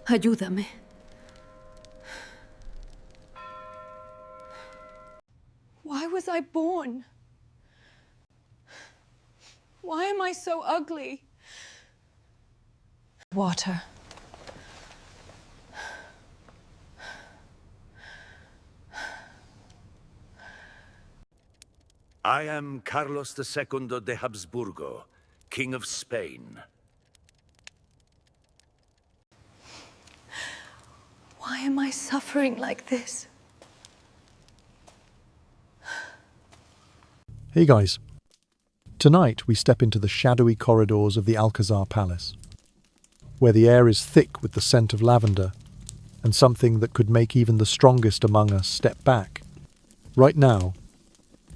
Ayúdame. Why was I born? Why am I so ugly? Water. I am Carlos II de Habsburgo, King of Spain. Why am I suffering like this? Hey guys, tonight we step into the shadowy corridors of the Alcázar Palace, where the air is thick with the scent of lavender and something that could make even the strongest among us step back. Right now,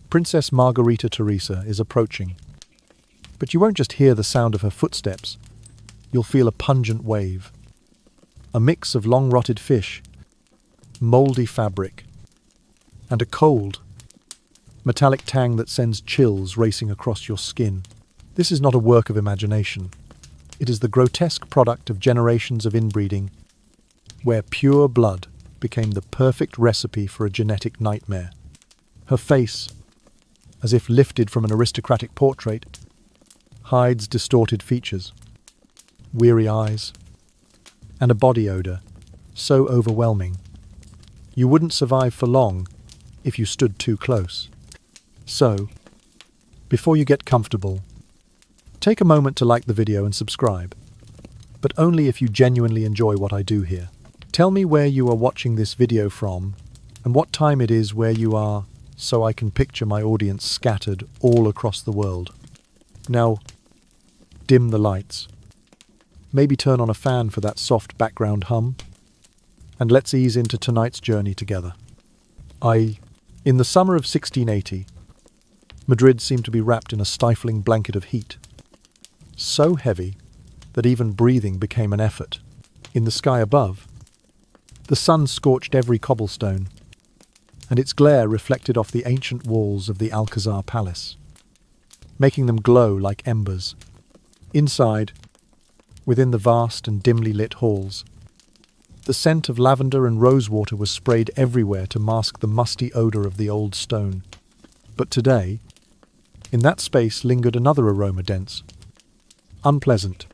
Princess Margarita Teresa is approaching, but you won't just hear the sound of her footsteps, you'll feel a pungent wave, a mix of long-rotted fish, mouldy fabric, and a cold, metallic tang that sends chills racing across your skin. This is not a work of imagination. It is the grotesque product of generations of inbreeding, where pure blood became the perfect recipe for a genetic nightmare. Her face, as if lifted from an aristocratic portrait, hides distorted features, weary eyes, and a body odor so overwhelming you wouldn't survive for long if you stood too close. So, before you get comfortable, take a moment to like the video and subscribe, but only if you genuinely enjoy what I do here. Tell me where you are watching this video from and what time it is where you are, so I can picture my audience scattered all across the world. Now, dim the lights. Maybe turn on a fan for that soft background hum. And let's ease into tonight's journey together. In the summer of 1680, Madrid seemed to be wrapped in a stifling blanket of heat, so heavy that even breathing became an effort. In the sky above, the sun scorched every cobblestone, and its glare reflected off the ancient walls of the Alcázar Palace, making them glow like embers. Inside, within the vast and dimly lit halls, the scent of lavender and rosewater was sprayed everywhere to mask the musty odor of the old stone. But today, in that space lingered another aroma dense, unpleasant,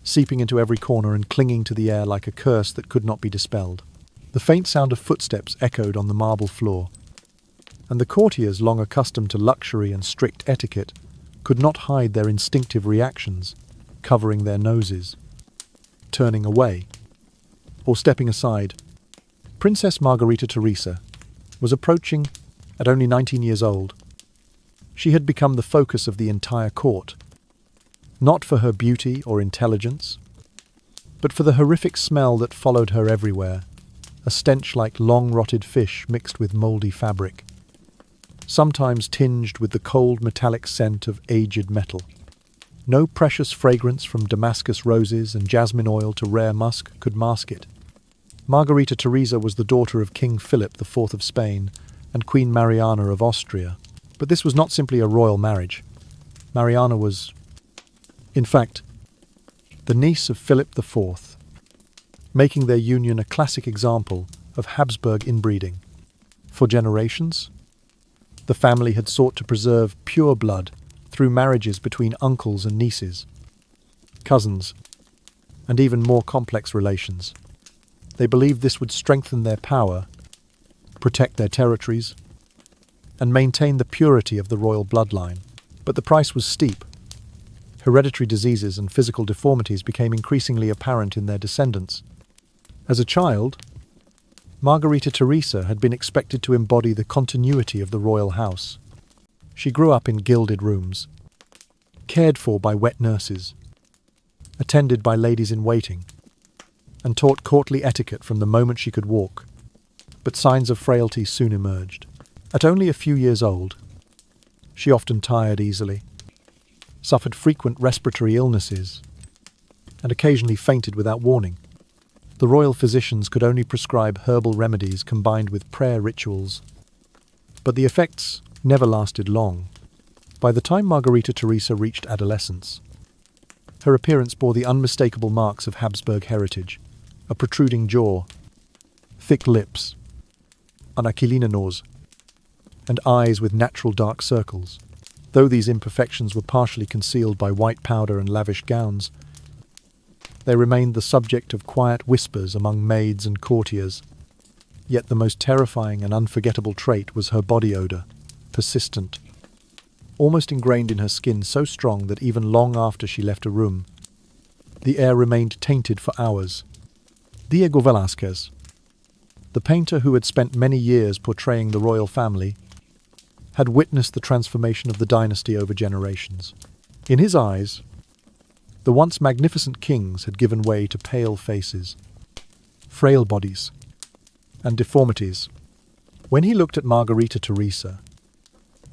seeping into every corner and clinging to the air like a curse that could not be dispelled. The faint sound of footsteps echoed on the marble floor, and the courtiers, long accustomed to luxury and strict etiquette, could not hide their instinctive reactions, covering their noses, turning away, or stepping aside. Princess Margarita Teresa was approaching at only 19 years old. She had become the focus of the entire court, not for her beauty or intelligence, but for the horrific smell that followed her everywhere, a stench like long-rotted fish mixed with mouldy fabric, sometimes tinged with the cold metallic scent of aged metal. No precious fragrance from Damascus roses and jasmine oil to rare musk could mask it. Margarita Teresa was the daughter of King Philip IV of Spain and Queen Mariana of Austria. But this was not simply a royal marriage. Mariana was, in fact, the niece of Philip IV, making their union a classic example of Habsburg inbreeding. For generations, the family had sought to preserve pure blood through marriages between uncles and nieces, cousins, and even more complex relations. They believed this would strengthen their power, protect their territories, and maintain the purity of the royal bloodline. But the price was steep. Hereditary diseases and physical deformities became increasingly apparent in their descendants. As a child, Margarita Teresa had been expected to embody the continuity of the royal house. She grew up in gilded rooms, cared for by wet nurses, attended by ladies-in-waiting, and taught courtly etiquette from the moment she could walk. But signs of frailty soon emerged. At only a few years old, she often tired easily, suffered frequent respiratory illnesses, and occasionally fainted without warning. The royal physicians could only prescribe herbal remedies combined with prayer rituals, but the effects never lasted long. By the time Margarita Teresa reached adolescence, her appearance bore the unmistakable marks of Habsburg heritage, a protruding jaw, thick lips, an aquilina nose, and eyes with natural dark circles. Though these imperfections were partially concealed by white powder and lavish gowns, they remained the subject of quiet whispers among maids and courtiers. Yet the most terrifying and unforgettable trait was her body odor, persistent, almost ingrained in her skin, so strong that even long after she left a room, the air remained tainted for hours. Diego Velázquez, the painter who had spent many years portraying the royal family, had witnessed the transformation of the dynasty over generations. In his eyes, the once magnificent kings had given way to pale faces, frail bodies, and deformities. When he looked at Margarita Teresa,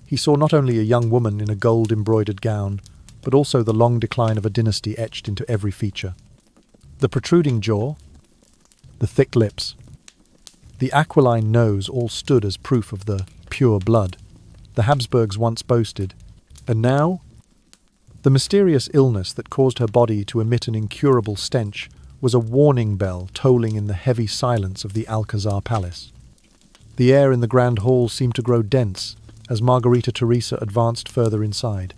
he saw not only a young woman in a gold-embroidered gown, but also the long decline of a dynasty etched into every feature. The protruding jaw, the thick lips, the aquiline nose all stood as proof of the pure blood the Habsburgs once boasted, and now the mysterious illness that caused her body to emit an incurable stench was a warning bell tolling in the heavy silence of the Alcázar palace. The air in the grand hall seemed to grow dense as Margarita Teresa advanced further inside.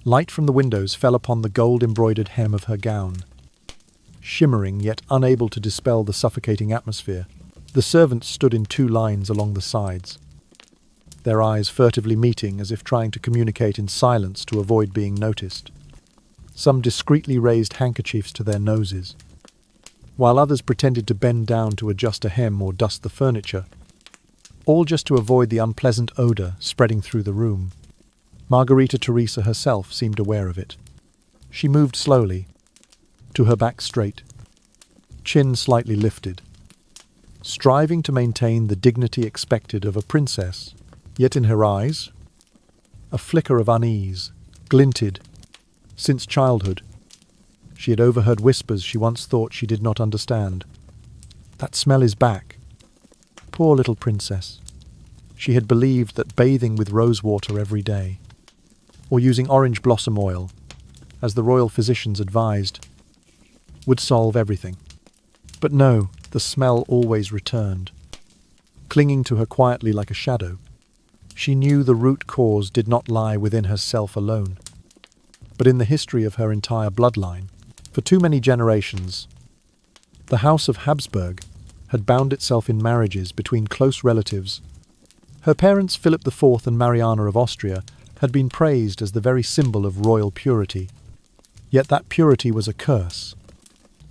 Light from the windows fell upon the gold-embroidered hem of her gown, shimmering yet unable to dispel the suffocating atmosphere. The servants stood in two lines along the sides, their eyes furtively meeting as if trying to communicate in silence to avoid being noticed. Some discreetly raised handkerchiefs to their noses, while others pretended to bend down to adjust a hem or dust the furniture, all just to avoid the unpleasant odor spreading through the room. Margarita Teresa herself seemed aware of it. She moved slowly, to her back straight, chin slightly lifted, striving to maintain the dignity expected of a princess. Yet in her eyes, a flicker of unease glinted. Since childhood, she had overheard whispers she once thought she did not understand. That smell is back. Poor little princess. She had believed that bathing with rose water every day, or using orange blossom oil, as the royal physicians advised, would solve everything. But no, the smell always returned, clinging to her quietly like a shadow. She knew the root cause did not lie within herself alone, but in the history of her entire bloodline. For too many generations, the House of Habsburg had bound itself in marriages between close relatives. Her parents, Philip IV and Mariana of Austria, had been praised as the very symbol of royal purity. Yet that purity was a curse.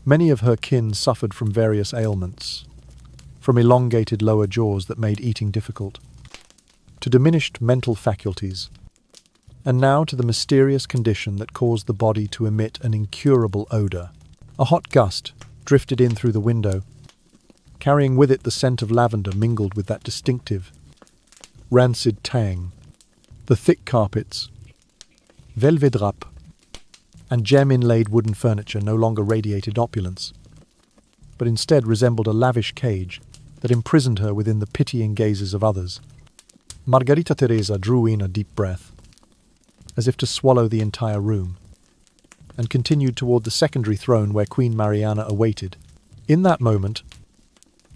Many of her kin suffered from various ailments, from elongated lower jaws that made eating difficult, to diminished mental faculties, and now to the mysterious condition that caused the body to emit an incurable odor. A hot gust drifted in through the window, carrying with it the scent of lavender mingled with that distinctive, rancid tang. The thick carpets, velvet drap, and gem-inlaid wooden furniture no longer radiated opulence, but instead resembled a lavish cage that imprisoned her within the pitying gazes of others. Margarita Teresa drew in a deep breath, as if to swallow the entire room, and continued toward the secondary throne where Queen Mariana awaited. In that moment,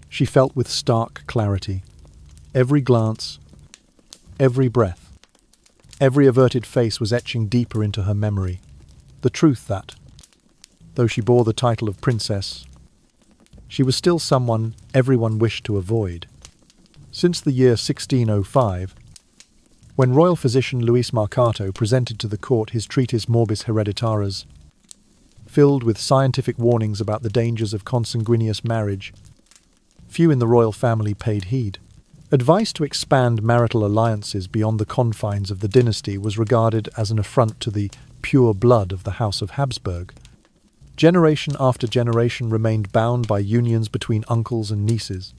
she felt with stark clarity. Every glance, every breath, every averted face was etching deeper into her memory. The truth that, though she bore the title of princess, she was still someone everyone wished to avoid. Since the year 1605, when royal physician Luis Marcato presented to the court his treatise Morbis Hereditaris, filled with scientific warnings about the dangers of consanguineous marriage, few in the royal family paid heed. Advice to expand marital alliances beyond the confines of the dynasty was regarded as an affront to the pure blood of the House of Habsburg. Generation after generation remained bound by unions between uncles and nieces,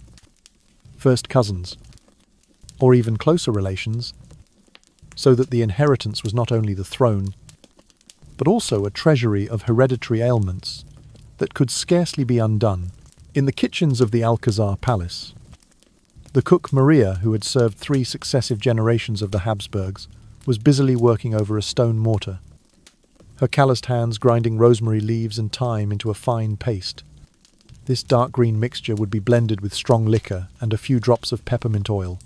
first cousins, or even closer relations, so that the inheritance was not only the throne, but also a treasury of hereditary ailments that could scarcely be undone. In the kitchens of the Alcázar palace, the cook Maria, who had served 3 successive generations of the Habsburgs, was busily working over a stone mortar, her calloused hands grinding rosemary leaves and thyme into a fine paste. This dark green mixture would be blended with strong liquor and a few drops of peppermint oil,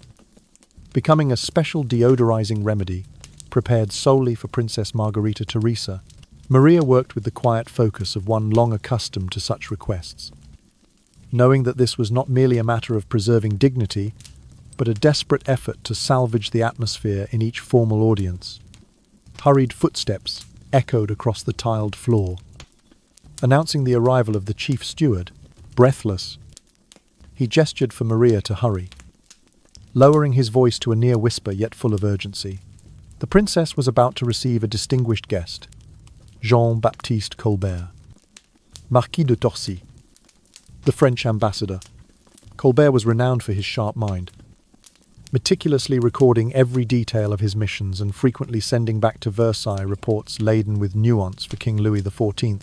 becoming a special deodorizing remedy prepared solely for Princess Margarita Teresa. Maria worked with the quiet focus of one long accustomed to such requests, knowing that this was not merely a matter of preserving dignity, but a desperate effort to salvage the atmosphere in each formal audience. Hurried footsteps echoed across the tiled floor, announcing the arrival of the chief steward. Breathless, he gestured for Maria to hurry, lowering his voice to a near whisper yet full of urgency. The princess was about to receive a distinguished guest, Jean-Baptiste Colbert, Marquis de Torcy, the French ambassador. Colbert was renowned for his sharp mind, meticulously recording every detail of his missions and frequently sending back to Versailles reports laden with nuance for King Louis XIV.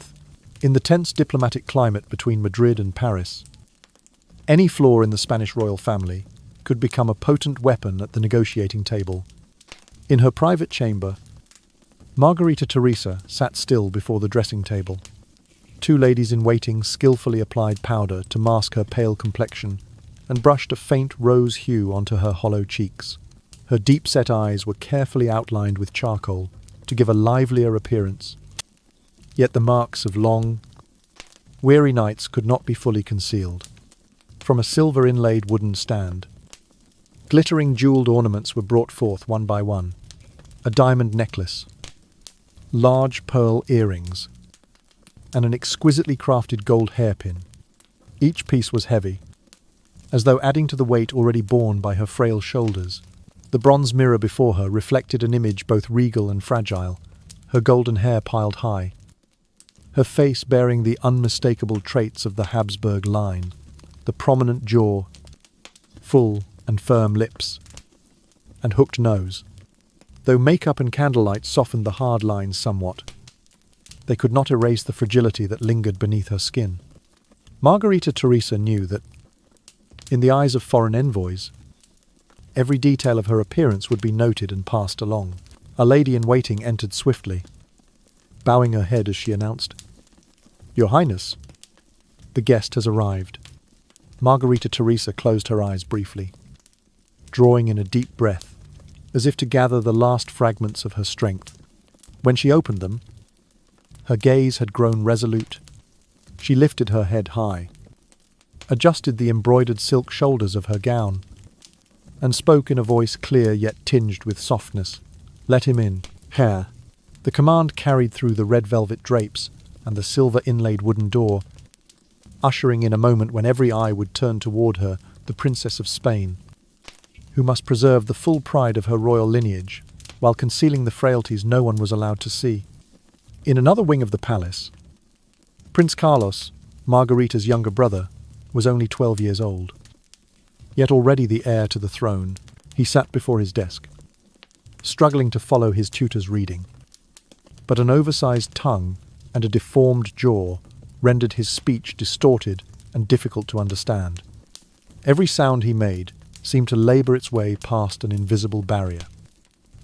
In the tense diplomatic climate between Madrid and Paris, any flaw in the Spanish royal family could become a potent weapon at the negotiating table. In her private chamber, Margarita Teresa sat still before the dressing table. Two ladies in waiting skillfully applied powder to mask her pale complexion and brushed a faint rose hue onto her hollow cheeks. Her deep-set eyes were carefully outlined with charcoal to give a livelier appearance. Yet the marks of long, weary nights could not be fully concealed. From a silver-inlaid wooden stand, glittering jewelled ornaments were brought forth one by one. A diamond necklace, large pearl earrings, and an exquisitely crafted gold hairpin. Each piece was heavy, as though adding to the weight already borne by her frail shoulders. The bronze mirror before her reflected an image both regal and fragile, her golden hair piled high, her face bearing the unmistakable traits of the Habsburg line, the prominent jaw, full and firm lips, and hooked nose. Though makeup and candlelight softened the hard lines somewhat, they could not erase the fragility that lingered beneath her skin. Margarita Teresa knew that, in the eyes of foreign envoys, every detail of her appearance would be noted and passed along. A lady-in-waiting entered swiftly, bowing her head as she announced, "Your Highness, the guest has arrived." Margarita Teresa closed her eyes briefly, drawing in a deep breath, as if to gather the last fragments of her strength. When she opened them, her gaze had grown resolute. She lifted her head high, adjusted the embroidered silk shoulders of her gown, and spoke in a voice clear yet tinged with softness. "Let him in, heir." The command carried through the red velvet drapes and the silver-inlaid wooden door, ushering in a moment when every eye would turn toward her, the Princess of Spain, who must preserve the full pride of her royal lineage, while concealing the frailties no one was allowed to see. In another wing of the palace, Prince Carlos, Margarita's younger brother, was only 12 years old. Yet already the heir to the throne, he sat before his desk, struggling to follow his tutor's reading. But an oversized tongue and a deformed jaw rendered his speech distorted and difficult to understand. Every sound he made seemed to labor its way past an invisible barrier.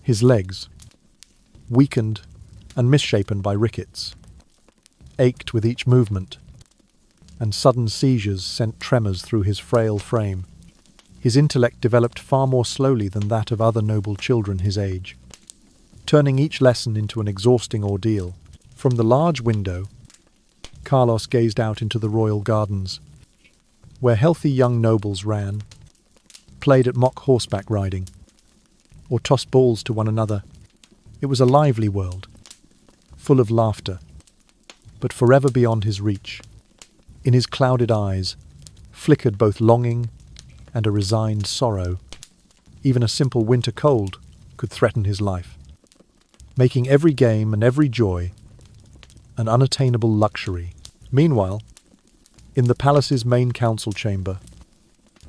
His legs, weakened and misshapen by rickets, ached with each movement, and sudden seizures sent tremors through his frail frame. His intellect developed far more slowly than that of other noble children his age, turning each lesson into an exhausting ordeal. From the large window, Carlos gazed out into the royal gardens, where healthy young nobles ran, played at mock horseback riding, or tossed balls to one another. It was a lively world, full of laughter, but forever beyond his reach. In his clouded eyes flickered both longing and a resigned sorrow. Even a simple winter cold could threaten his life, making every game and every joy an unattainable luxury. Meanwhile, in the palace's main council chamber,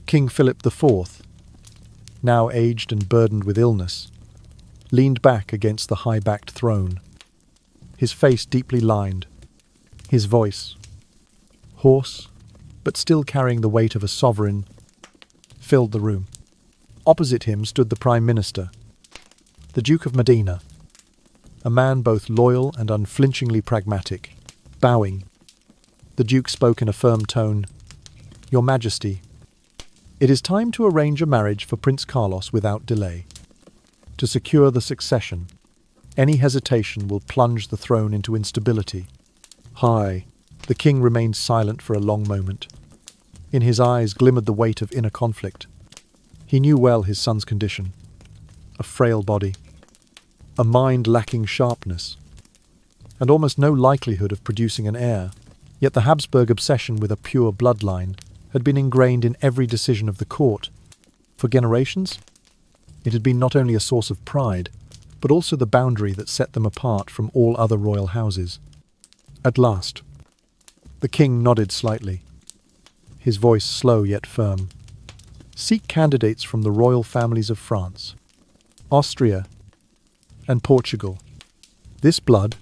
King Philip IV, now aged and burdened with illness, leaned back against the high-backed throne, his face deeply lined, his voice, hoarse but still carrying the weight of a sovereign, filled the room. Opposite him stood the Prime Minister, the Duke of Medina, a man both loyal and unflinchingly pragmatic. Bowing, The Duke spoke in a firm tone. "Your Majesty, it is time to arrange a marriage for Prince Carlos without delay. To secure the succession, any hesitation will plunge the throne into instability." "Hi." The king remained silent for a long moment. In his eyes glimmered the weight of inner conflict. He knew well his son's condition. A frail body, a mind lacking sharpness, and almost no likelihood of producing an heir. Yet the Habsburg obsession with a pure bloodline had been ingrained in every decision of the court. For generations, it had been not only a source of pride, but also the boundary that set them apart from all other royal houses. At last, the king nodded slightly, his voice slow yet firm. "Seek candidates from the royal families of France, Austria, and Portugal. This blood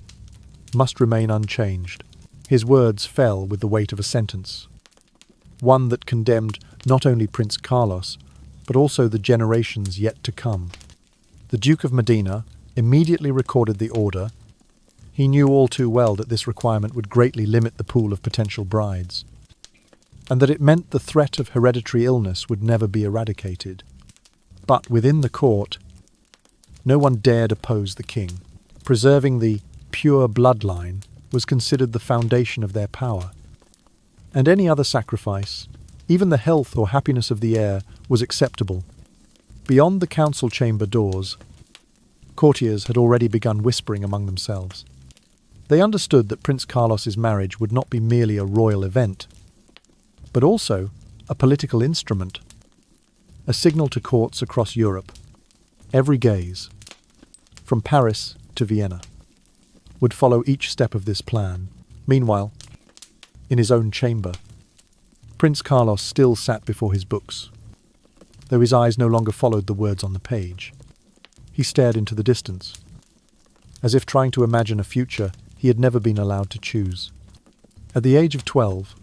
must remain unchanged." His words fell with the weight of a sentence, one that condemned not only Prince Carlos, but also the generations yet to come. The Duke of Medina immediately recorded the order. He knew all too well that this requirement would greatly limit the pool of potential brides, and that it meant the threat of hereditary illness would never be eradicated. But within the court, no one dared oppose the king. Preserving the pure bloodline was considered the foundation of their power, and any other sacrifice, even the health or happiness of the heir, was acceptable. Beyond the council chamber doors, courtiers had already begun whispering among themselves. They understood that Prince Carlos's marriage would not be merely a royal event, but also a political instrument, a signal to courts across Europe. Every gaze, from Paris to Vienna, would follow each step of this plan. Meanwhile, in his own chamber, Prince Carlos still sat before his books, though his eyes no longer followed the words on the page. He stared into the distance, as if trying to imagine a future he had never been allowed to choose. At the age of 12,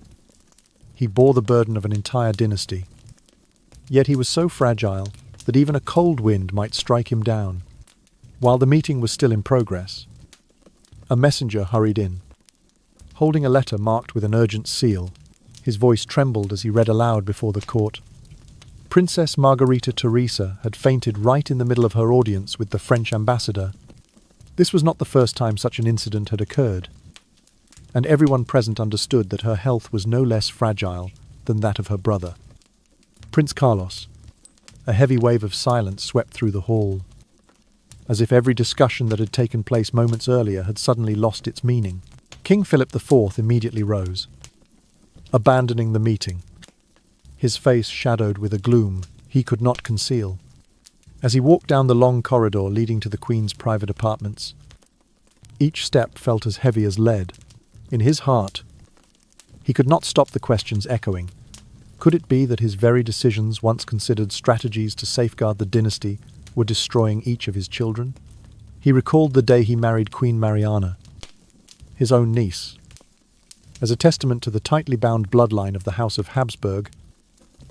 he bore the burden of an entire dynasty. Yet he was so fragile that even a cold wind might strike him down. While the meeting was still in progress, a messenger hurried in, holding a letter marked with an urgent seal. His voice trembled as he read aloud before the court. Princess Margarita Teresa had fainted right in the middle of her audience with the French ambassador. This was not the first time such an incident had occurred, and everyone present understood that her health was no less fragile than that of her brother. Prince Carlos. A heavy wave of silence swept through the hall, as if every discussion that had taken place moments earlier had suddenly lost its meaning. King Philip IV immediately rose, abandoning the meeting, his face shadowed with a gloom he could not conceal. As he walked down the long corridor leading to the Queen's private apartments, each step felt as heavy as lead. In his heart, he could not stop the questions echoing. Could it be that his very decisions, once considered strategies to safeguard the dynasty, were destroying each of his children? He recalled the day he married Queen Mariana, his own niece. As a testament to the tightly bound bloodline of the House of Habsburg,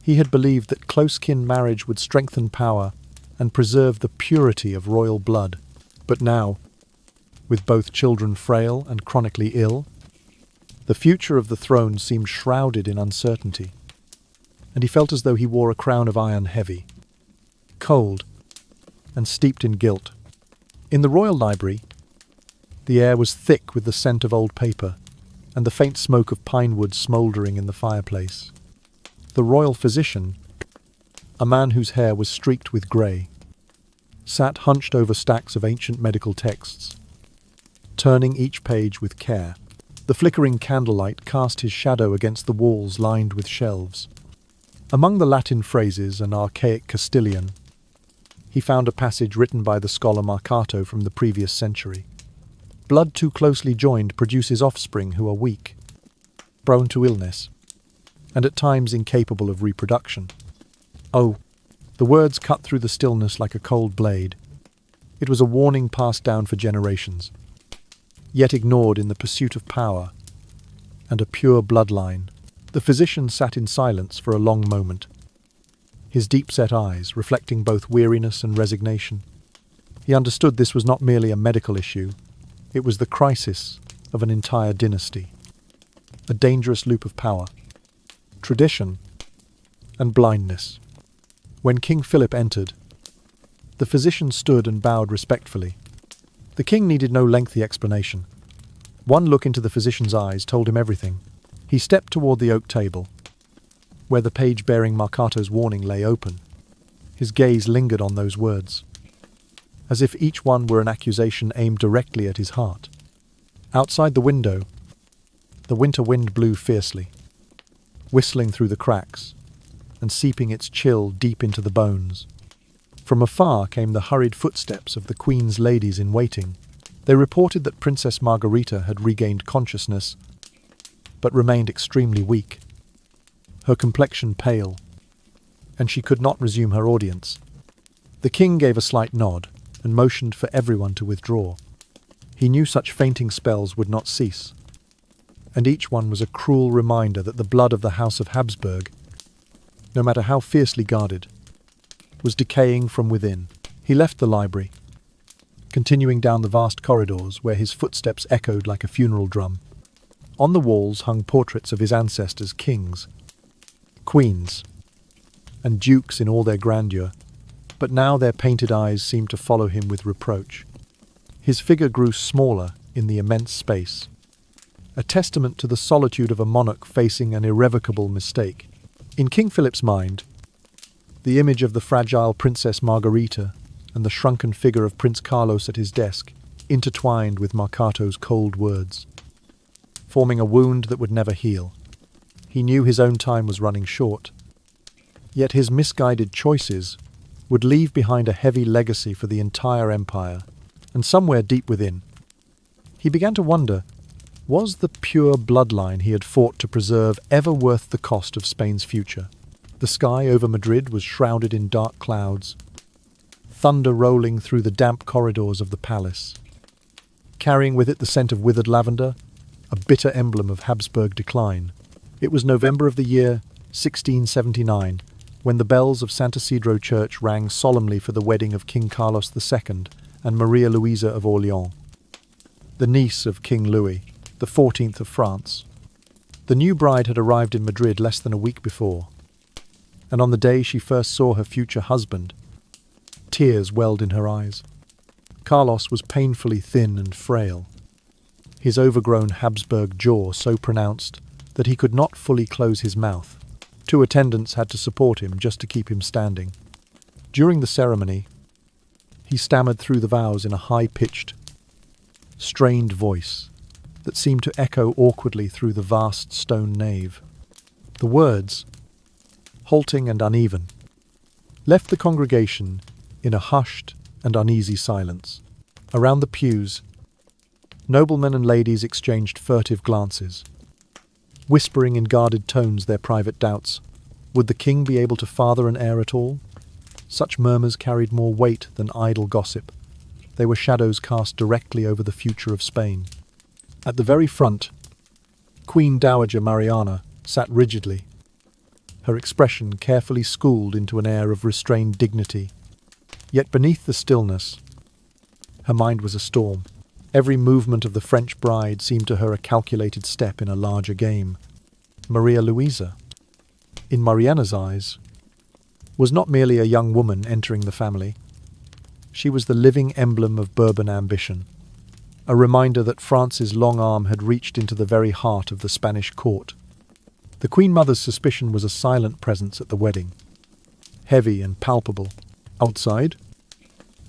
he had believed that close-kin marriage would strengthen power and preserve the purity of royal blood. But now, with both children frail and chronically ill, the future of the throne seemed shrouded in uncertainty, and he felt as though he wore a crown of iron heavy, cold, and steeped in guilt. In the royal library, the air was thick with the scent of old paper and the faint smoke of pine wood smouldering in the fireplace. The royal physician, a man whose hair was streaked with grey, sat hunched over stacks of ancient medical texts, turning each page with care. The flickering candlelight cast his shadow against the walls lined with shelves. Among the Latin phrases and archaic Castilian, he found a passage written by the scholar Marcato from the previous century. Blood too closely joined produces offspring who are weak, prone to illness, and at times incapable of reproduction. Oh, the words cut through the stillness like a cold blade. It was a warning passed down for generations, yet ignored in the pursuit of power and a pure bloodline. The physician sat in silence for a long moment, his deep-set eyes reflecting both weariness and resignation. He understood this was not merely a medical issue, it was the crisis of an entire dynasty. a dangerous loop of power, tradition, and blindness. When King Philip entered, the physician stood and bowed respectfully. The king needed no lengthy explanation. One look into the physician's eyes told him everything. He stepped toward the oak table, where the page bearing Marcato's warning lay open. His gaze lingered on those words, as if each one were an accusation aimed directly at his heart. Outside the window, the winter wind blew fiercely, whistling through the cracks and seeping its chill deep into the bones. From afar came the hurried footsteps of the Queen's ladies in waiting. They reported that Princess Margarita had regained consciousness, but remained extremely weak, her complexion pale, and she could not resume her audience. The king gave a slight nod and motioned for everyone to withdraw. He knew such fainting spells would not cease, and each one was a cruel reminder that the blood of the House of Habsburg, no matter how fiercely guarded, was decaying from within. He left the library, continuing down the vast corridors where his footsteps echoed like a funeral drum. On the walls hung portraits of his ancestors, kings, queens, and dukes in all their grandeur, but now their painted eyes seemed to follow him with reproach. His figure grew smaller in the immense space, a testament to the solitude of a monarch facing an irrevocable mistake. In King Philip's mind, the image of the fragile Princess Margarita and the shrunken figure of Prince Carlos at his desk intertwined with Marcato's cold words, forming a wound that would never heal. He knew his own time was running short, yet his misguided choices would leave behind a heavy legacy for the entire empire. And somewhere deep within, he began to wonder, was the pure bloodline he had fought to preserve ever worth the cost of Spain's future? The sky over Madrid was shrouded in dark clouds, thunder rolling through the damp corridors of the palace, carrying with it the scent of withered lavender, a bitter emblem of Habsburg decline. It was November of the year 1679, when the bells of Santa Isidro Church rang solemnly for the wedding of King Carlos II and Maria Louisa of Orleans, the niece of King Louis, the 14th of France. The new bride had arrived in Madrid less than a week before, and on the day she first saw her future husband, tears welled in her eyes. Carlos was painfully thin and frail, his overgrown Habsburg jaw so pronounced that he could not fully close his mouth. 2 attendants had to support him just to keep him standing. During the ceremony, he stammered through the vows in a high-pitched, strained voice that seemed to echo awkwardly through the vast stone nave. The words, halting and uneven, left the congregation in a hushed and uneasy silence. Around the pews, noblemen and ladies exchanged furtive glances, whispering in guarded tones their private doubts. Would the king be able to father an heir at all? Such murmurs carried more weight than idle gossip. They were shadows cast directly over the future of Spain. At the very front, Queen Dowager Mariana sat rigidly, her expression carefully schooled into an air of restrained dignity. Yet beneath the stillness, her mind was a storm. Every movement of the French bride seemed to her a calculated step in a larger game. Maria Louisa, in Mariana's eyes, was not merely a young woman entering the family. She was the living emblem of Bourbon ambition, a reminder that France's long arm had reached into the very heart of the Spanish court. The Queen Mother's suspicion was a silent presence at the wedding, heavy and palpable. Outside,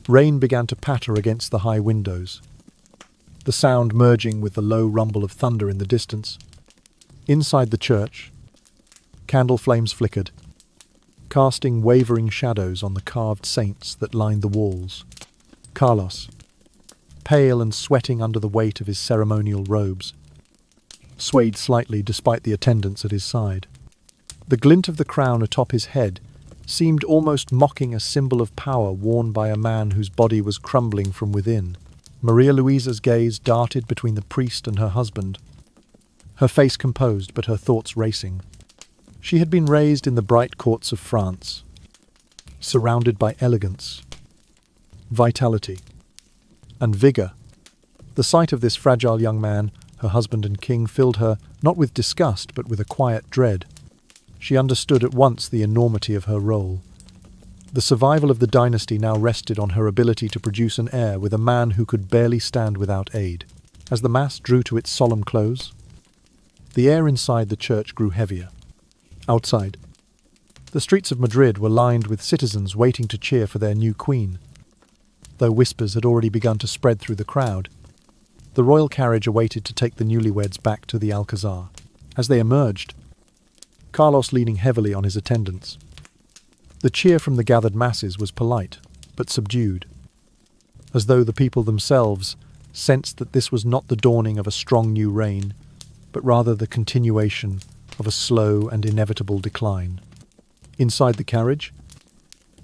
rain began to patter against the high windows, the sound merging with the low rumble of thunder in the distance. Inside the church, candle flames flickered, casting wavering shadows on the carved saints that lined the walls. Carlos, pale and sweating under the weight of his ceremonial robes, swayed slightly despite the attendants at his side. The glint of the crown atop his head seemed almost mocking a symbol of power worn by a man whose body was crumbling from within. Maria Louisa's gaze darted between the priest and her husband, her face composed but her thoughts racing. She had been raised in the bright courts of France, surrounded by elegance, vitality, and vigour. The sight of this fragile young man, her husband and king, filled her not with disgust but with a quiet dread. She understood at once the enormity of her role. The survival of the dynasty now rested on her ability to produce an heir with a man who could barely stand without aid. As the mass drew to its solemn close, the air inside the church grew heavier. Outside, the streets of Madrid were lined with citizens waiting to cheer for their new queen. Though whispers had already begun to spread through the crowd, the royal carriage awaited to take the newlyweds back to the Alcázar. As they emerged, Carlos leaning heavily on his attendants, the cheer from the gathered masses was polite, but subdued, as though the people themselves sensed that this was not the dawning of a strong new reign, but rather the continuation of a slow and inevitable decline. Inside the carriage,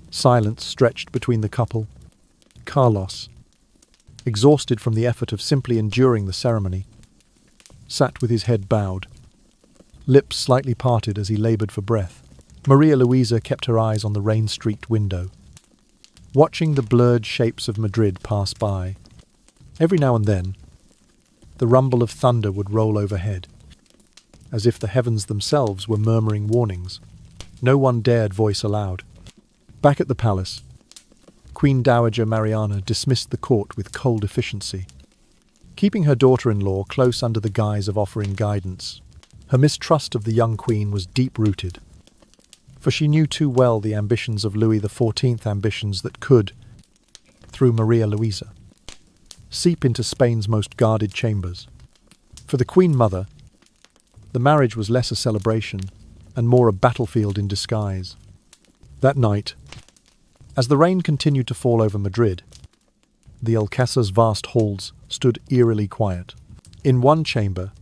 silence stretched between the couple. Carlos, exhausted from the effort of simply enduring the ceremony, sat with his head bowed, lips slightly parted as he laboured for breath. Maria Luisa kept her eyes on the rain-streaked window, watching the blurred shapes of Madrid pass by. Every now and then, the rumble of thunder would roll overhead, as if the heavens themselves were murmuring warnings. No one dared voice aloud. Back at the palace, Queen Dowager Mariana dismissed the court with cold efficiency, keeping her daughter-in-law close under the guise of offering guidance. Her mistrust of the young queen was deep-rooted, for she knew too well the ambitions of Louis XIV, ambitions that could, through Maria Luisa, seep into Spain's most guarded chambers. For the Queen Mother, the marriage was less a celebration and more a battlefield in disguise. That night, as the rain continued to fall over Madrid, the Alcázar's vast halls stood eerily quiet. In one chamber,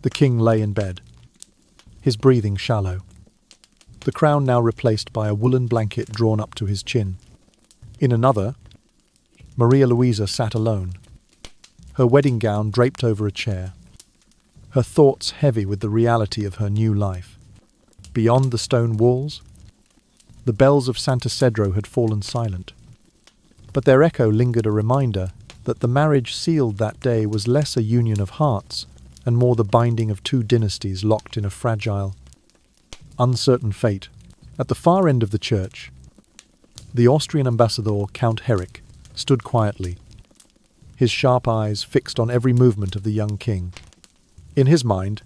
the king lay in bed, his breathing shallow, the crown now replaced by a woolen blanket drawn up to his chin. In another, Maria Luisa sat alone, her wedding gown draped over a chair, her thoughts heavy with the reality of her new life. Beyond the stone walls, the bells of Santa Cedro had fallen silent, but their echo lingered, a reminder that the marriage sealed that day was less a union of hearts and more the binding of two dynasties locked in a fragile, uncertain fate. At the far end of the church, the Austrian ambassador, Count Herrick, stood quietly, his sharp eyes fixed on every movement of the young king. In his mind,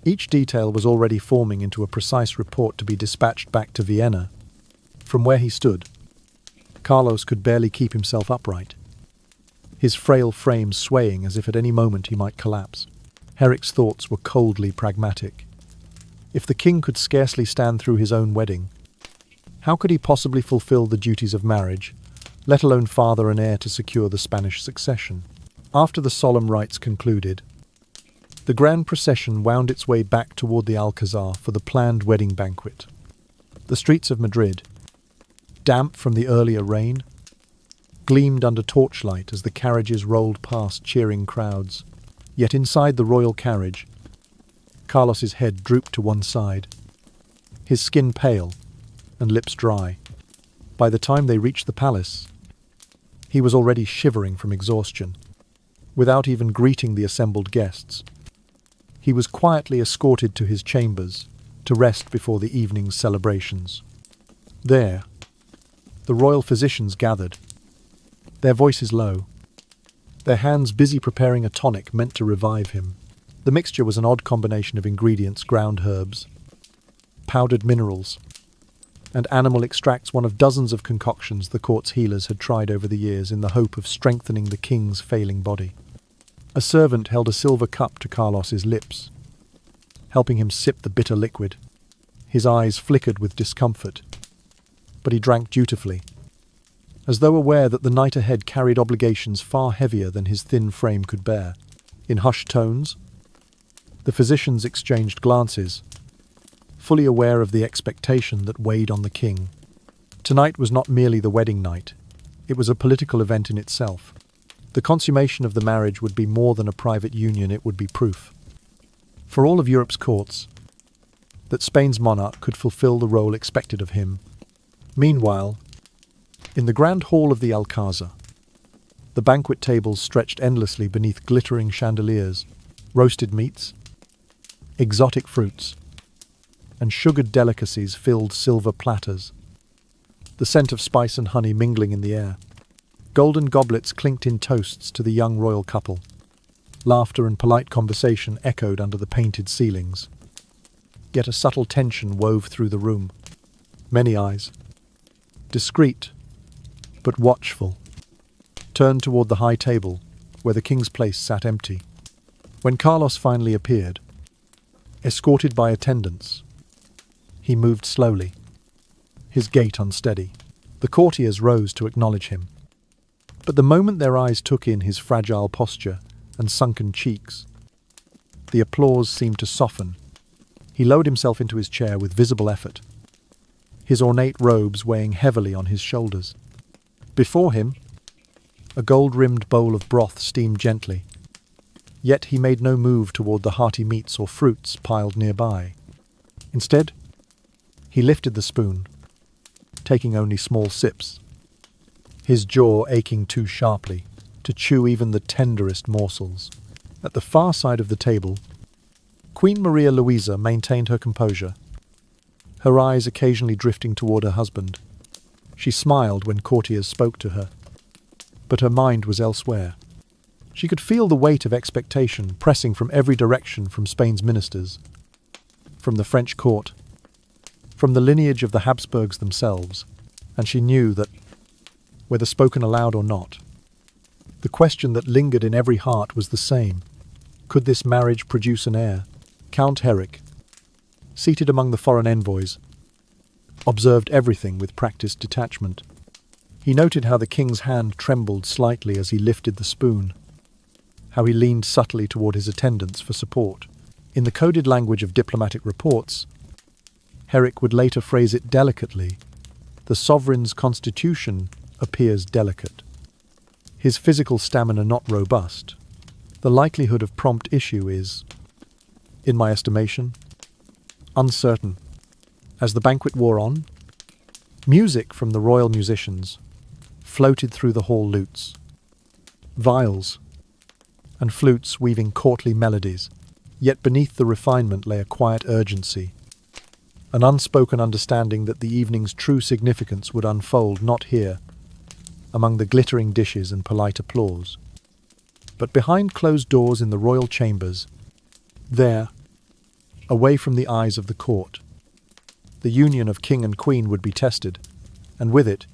each detail was already forming into a precise report to be dispatched back to Vienna. From where he stood, Carlos could barely keep himself upright, his frail frame swaying as if at any moment he might collapse. Herrick's thoughts were coldly pragmatic. If the king could scarcely stand through his own wedding, how could he possibly fulfill the duties of marriage, let alone father and heir to secure the Spanish succession? After the solemn rites concluded, the grand procession wound its way back toward the Alcázar for the planned wedding banquet. The streets of Madrid, damp from the earlier rain, gleamed under torchlight as the carriages rolled past cheering crowds. Yet inside the royal carriage, Carlos's head drooped to one side, his skin pale and lips dry. By the time they reached the palace, he was already shivering from exhaustion. Without even greeting the assembled guests, he was quietly escorted to his chambers to rest before the evening's celebrations. There, the royal physicians gathered, their voices low, their hands busy preparing a tonic meant to revive him. The mixture was an odd combination of ingredients: ground herbs, powdered minerals, and animal extracts, one of dozens of concoctions the court's healers had tried over the years in the hope of strengthening the king's failing body. A servant held a silver cup to Carlos's lips, helping him sip the bitter liquid. His eyes flickered with discomfort, but he drank dutifully, as though aware that the night ahead carried obligations far heavier than his thin frame could bear. In hushed tones, the physicians exchanged glances, fully aware of the expectation that weighed on the king. Tonight was not merely the wedding night, it was a political event in itself. The consummation of the marriage would be more than a private union, it would be proof, for all of Europe's courts, that Spain's monarch could fulfill the role expected of him. Meanwhile, in the grand hall of the Alcázar, The banquet tables stretched endlessly beneath glittering chandeliers, roasted meats, exotic fruits, and sugared delicacies filled silver platters. The scent of spice and honey mingling in the air. Golden goblets clinked in toasts to the young royal couple. Laughter and polite conversation echoed under the painted ceilings. Yet a subtle tension wove through the room. Many eyes, discreet but watchful, turned toward the high table where the king's place sat empty. When Carlos finally appeared, escorted by attendants, he moved slowly, his gait unsteady. The courtiers rose to acknowledge him. But the moment their eyes took in his fragile posture and sunken cheeks, the applause seemed to soften. He lowered himself into his chair with visible effort, his ornate robes weighing heavily on his shoulders. Before him, a gold-rimmed bowl of broth steamed gently, yet he made no move toward the hearty meats or fruits piled nearby. Instead, he lifted the spoon, taking only small sips, his jaw aching too sharply to chew even the tenderest morsels. At the far side of the table, Queen Maria Louisa maintained her composure, her eyes occasionally drifting toward her husband. She smiled when courtiers spoke to her, but her mind was elsewhere. She could feel the weight of expectation pressing from every direction from Spain's ministers, from the French court, from the lineage of the Habsburgs themselves, and she knew that, whether spoken aloud or not, the question that lingered in every heart was the same. Could this marriage produce an heir? Count Herrick, seated among the foreign envoys, observed everything with practiced detachment. He noted how the king's hand trembled slightly as he lifted the spoon, how he leaned subtly toward his attendants for support. In the coded language of diplomatic reports, Herrick would later phrase it delicately: the sovereign's constitution appears delicate. His physical stamina not robust, the likelihood of prompt issue is, in my estimation, uncertain. As the banquet wore on, music from the royal musicians floated through the hall lutes, viols and flutes weaving courtly melodies, yet beneath the refinement lay a quiet urgency, an unspoken understanding that the evening's true significance would unfold not here, among the glittering dishes and polite applause, but behind closed doors in the royal chambers, there, away from the eyes of the court. The union of king and queen would be tested, and with it,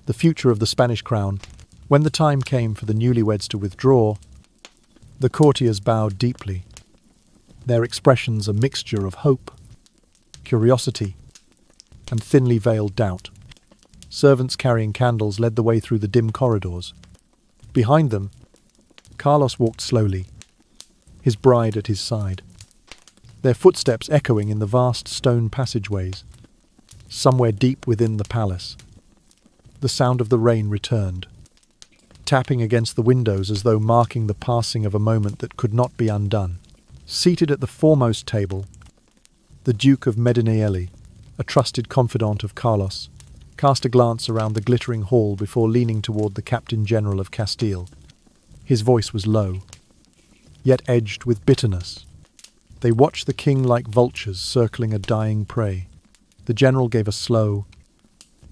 the future of the Spanish crown. When the time came for the newlyweds to withdraw, the courtiers bowed deeply, their expressions a mixture of hope, curiosity, and thinly veiled doubt. Servants carrying candles led the way through the dim corridors. Behind them, Carlos walked slowly, his bride at his side, their footsteps echoing in the vast stone passageways. Somewhere deep within the palace, the sound of the rain returned, tapping against the windows as though marking the passing of a moment that could not be undone. Seated at the foremost table, the Duke of Medinelli, a trusted confidant of Carlos, cast a glance around the glittering hall before leaning toward the Captain General of Castile. His voice was low, yet edged with bitterness. They watched the king like vultures circling a dying prey. The general gave a slow,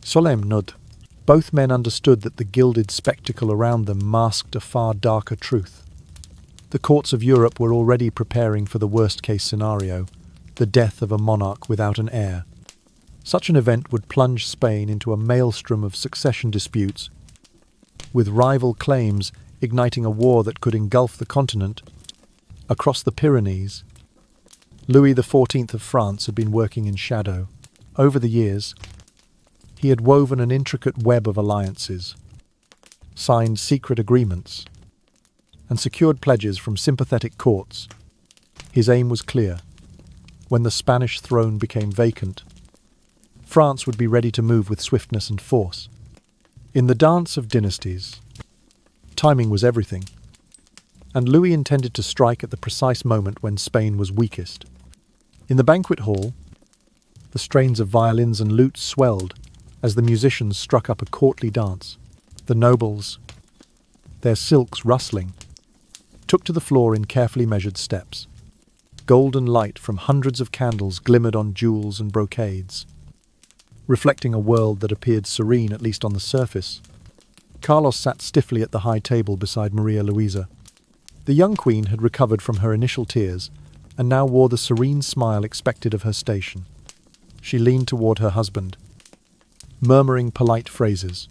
solemn nod. Both men understood that the gilded spectacle around them masked a far darker truth. The courts of Europe were already preparing for the worst-case scenario, the death of a monarch without an heir. Such an event would plunge Spain into a maelstrom of succession disputes, with rival claims igniting a war that could engulf the continent. Across the Pyrenees, Louis XIV of France had been working in shadow. Over the years, he had woven an intricate web of alliances, signed secret agreements, and secured pledges from sympathetic courts. His aim was clear. When the Spanish throne became vacant, France would be ready to move with swiftness and force. In the dance of dynasties, timing was everything, and Louis intended to strike at the precise moment when Spain was weakest. In the banquet hall, the strains of violins and lutes swelled as the musicians struck up a courtly dance. The nobles, their silks rustling, took to the floor in carefully measured steps. Golden light from hundreds of candles glimmered on jewels and brocades, reflecting a world that appeared serene, at least on the surface. Carlos sat stiffly at the high table beside Maria Luisa. The young queen had recovered from her initial tears and now wore the serene smile expected of her station. She leaned toward her husband, murmuring polite phrases,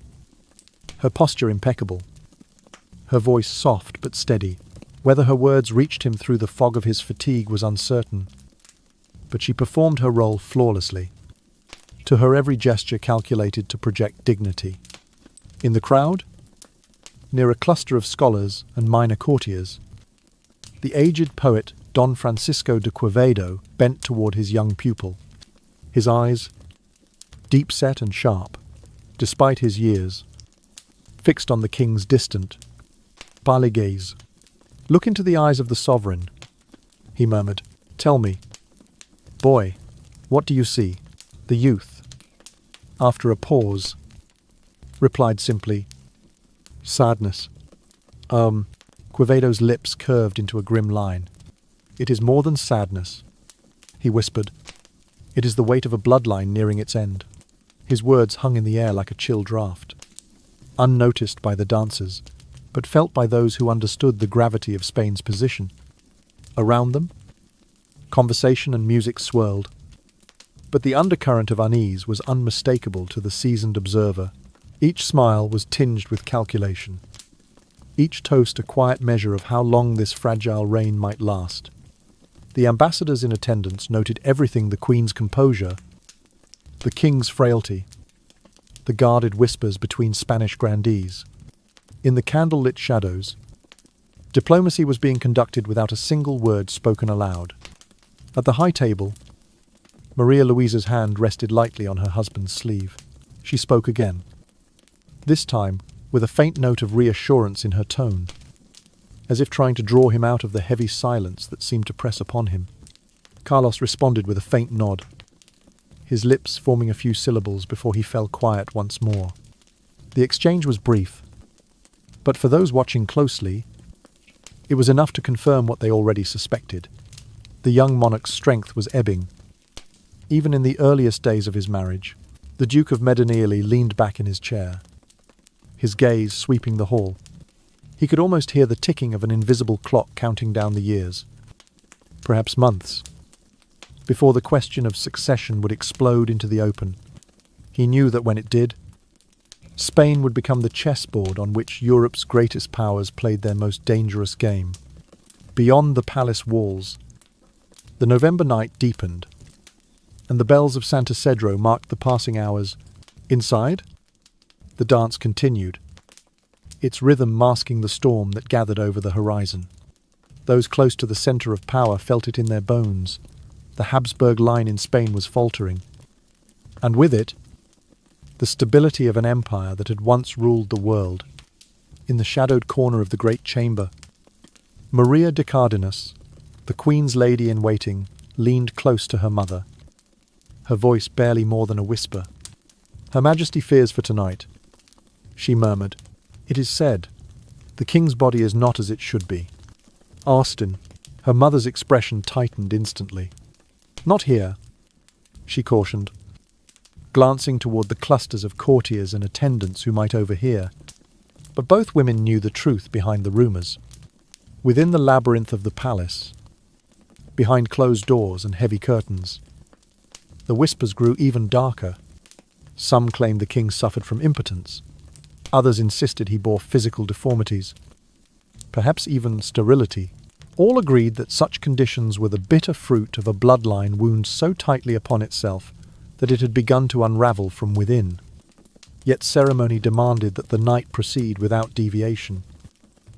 her posture impeccable, her voice soft but steady. Whether her words reached him through the fog of his fatigue was uncertain, but she performed her role flawlessly, to her every gesture calculated to project dignity. In the crowd, near a cluster of scholars and minor courtiers, the aged poet Don Francisco de Quevedo bent toward his young pupil, his eyes, deep-set and sharp, despite his years, fixed on the king's distant, pale gaze. "Look into the eyes of the sovereign," he murmured. "Tell me, boy, what do you see?" The youth, after a pause, replied simply, "Sadness." Quevedo's lips curved into a grim line. "It is more than sadness," he whispered. "It is the weight of a bloodline nearing its end." His words hung in the air like a chill draught, unnoticed by the dancers, but felt by those who understood the gravity of Spain's position. Around them, conversation and music swirled, but the undercurrent of unease was unmistakable to the seasoned observer. Each smile was tinged with calculation, each toast a quiet measure of how long this fragile reign might last. The ambassadors in attendance noted everything: the queen's composure, the king's frailty, the guarded whispers between Spanish grandees. In the candle-lit shadows, diplomacy was being conducted without a single word spoken aloud. At the high table, Maria Luisa's hand rested lightly on her husband's sleeve. She spoke again, this time with a faint note of reassurance in her tone, as if trying to draw him out of the heavy silence that seemed to press upon him. Carlos responded with a faint nod, his lips forming a few syllables before he fell quiet once more. The exchange was brief, but for those watching closely, it was enough to confirm what they already suspected. The young monarch's strength was ebbing. Even in the earliest days of his marriage, the Duke of Medineale leaned back in his chair, his gaze sweeping the hall. He could almost hear the ticking of an invisible clock counting down the years, perhaps months, before the question of succession would explode into the open. He knew that when it did, Spain would become the chessboard on which Europe's greatest powers played their most dangerous game. Beyond the palace walls, the November night deepened, and the bells of Santa Cedro marked the passing hours. Inside, the dance continued, its rhythm masking the storm that gathered over the horizon. Those close to the center of power felt it in their bones. The Habsburg line in Spain was faltering, and with it, the stability of an empire that had once ruled the world. In the shadowed corner of the great chamber, Maria de Cardenas, the Queen's lady-in-waiting, leaned close to her mother, her voice barely more than a whisper. "Her Majesty fears for tonight," she murmured. "It is said, the king's body is not as it should be." "Austin," her mother's expression tightened instantly. "Not here," she cautioned, glancing toward the clusters of courtiers and attendants who might overhear. But both women knew the truth behind the rumors. Within the labyrinth of the palace, behind closed doors and heavy curtains, the whispers grew even darker. Some claimed the king suffered from impotence. Others insisted he bore physical deformities, perhaps even sterility. All agreed that such conditions were the bitter fruit of a bloodline wound so tightly upon itself that it had begun to unravel from within. Yet ceremony demanded that the night proceed without deviation.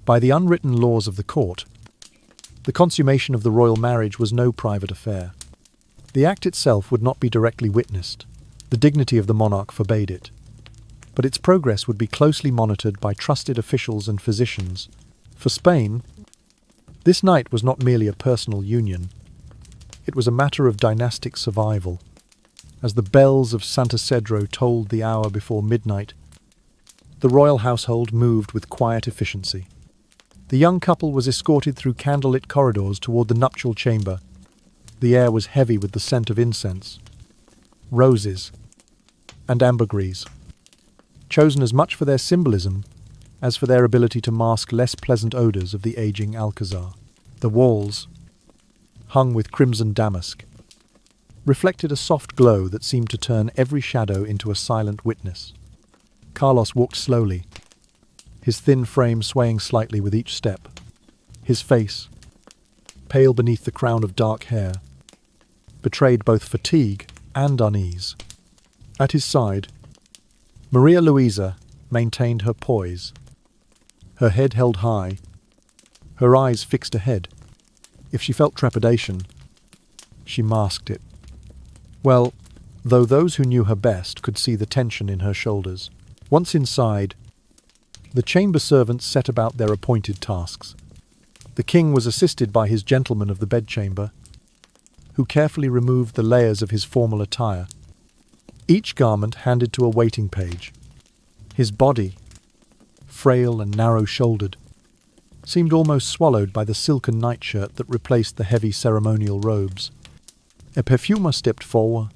By the unwritten laws of the court, the consummation of the royal marriage was no private affair. The act itself would not be directly witnessed. The dignity of the monarch forbade it. But its progress would be closely monitored by trusted officials and physicians. For Spain, this night was not merely a personal union. It was a matter of dynastic survival. As the bells of Santa Cedro tolled the hour before midnight, The royal household moved with quiet efficiency. The young couple was escorted through candlelit corridors toward the nuptial chamber. The air was heavy with the scent of incense, roses, and ambergris, chosen as much for their symbolism as for their ability to mask less pleasant odors of the aging Alcázar. The walls, hung with crimson damask, reflected a soft glow that seemed to turn every shadow into a silent witness. Carlos walked slowly, his thin frame swaying slightly with each step. His face, pale beneath the crown of dark hair, betrayed both fatigue and unease. At his side, Maria Luisa maintained her poise, her head held high, her eyes fixed ahead. If she felt trepidation, she masked it. Well, though those who knew her best could see the tension in her shoulders. Once inside, the chamber servants set about their appointed tasks. The king was assisted by his gentleman of the bedchamber, who carefully removed the layers of his formal attire, each garment handed to a waiting page. His body, frail and narrow-shouldered, seemed almost swallowed by the silken nightshirt that replaced the heavy ceremonial robes. A perfumer stepped forward,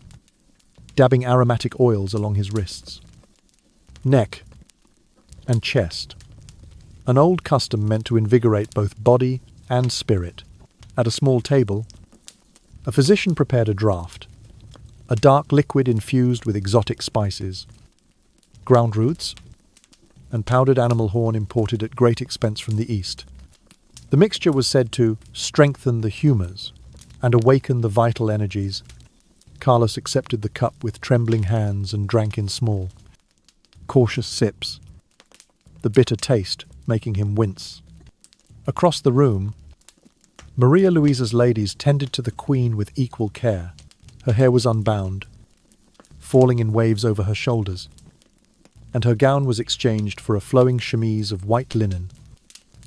dabbing aromatic oils along his wrists, neck, and chest, an old custom meant to invigorate both body and spirit. At a small table, a physician prepared a draught, a dark liquid infused with exotic spices, ground roots, and powdered animal horn imported at great expense from the East. The mixture was said to strengthen the humours and awaken the vital energies. Carlos accepted the cup with trembling hands and drank in small, cautious sips, the bitter taste making him wince. Across the room, Maria Luisa's ladies tended to the queen with equal care. Her hair was unbound, falling in waves over her shoulders, and her gown was exchanged for a flowing chemise of white linen.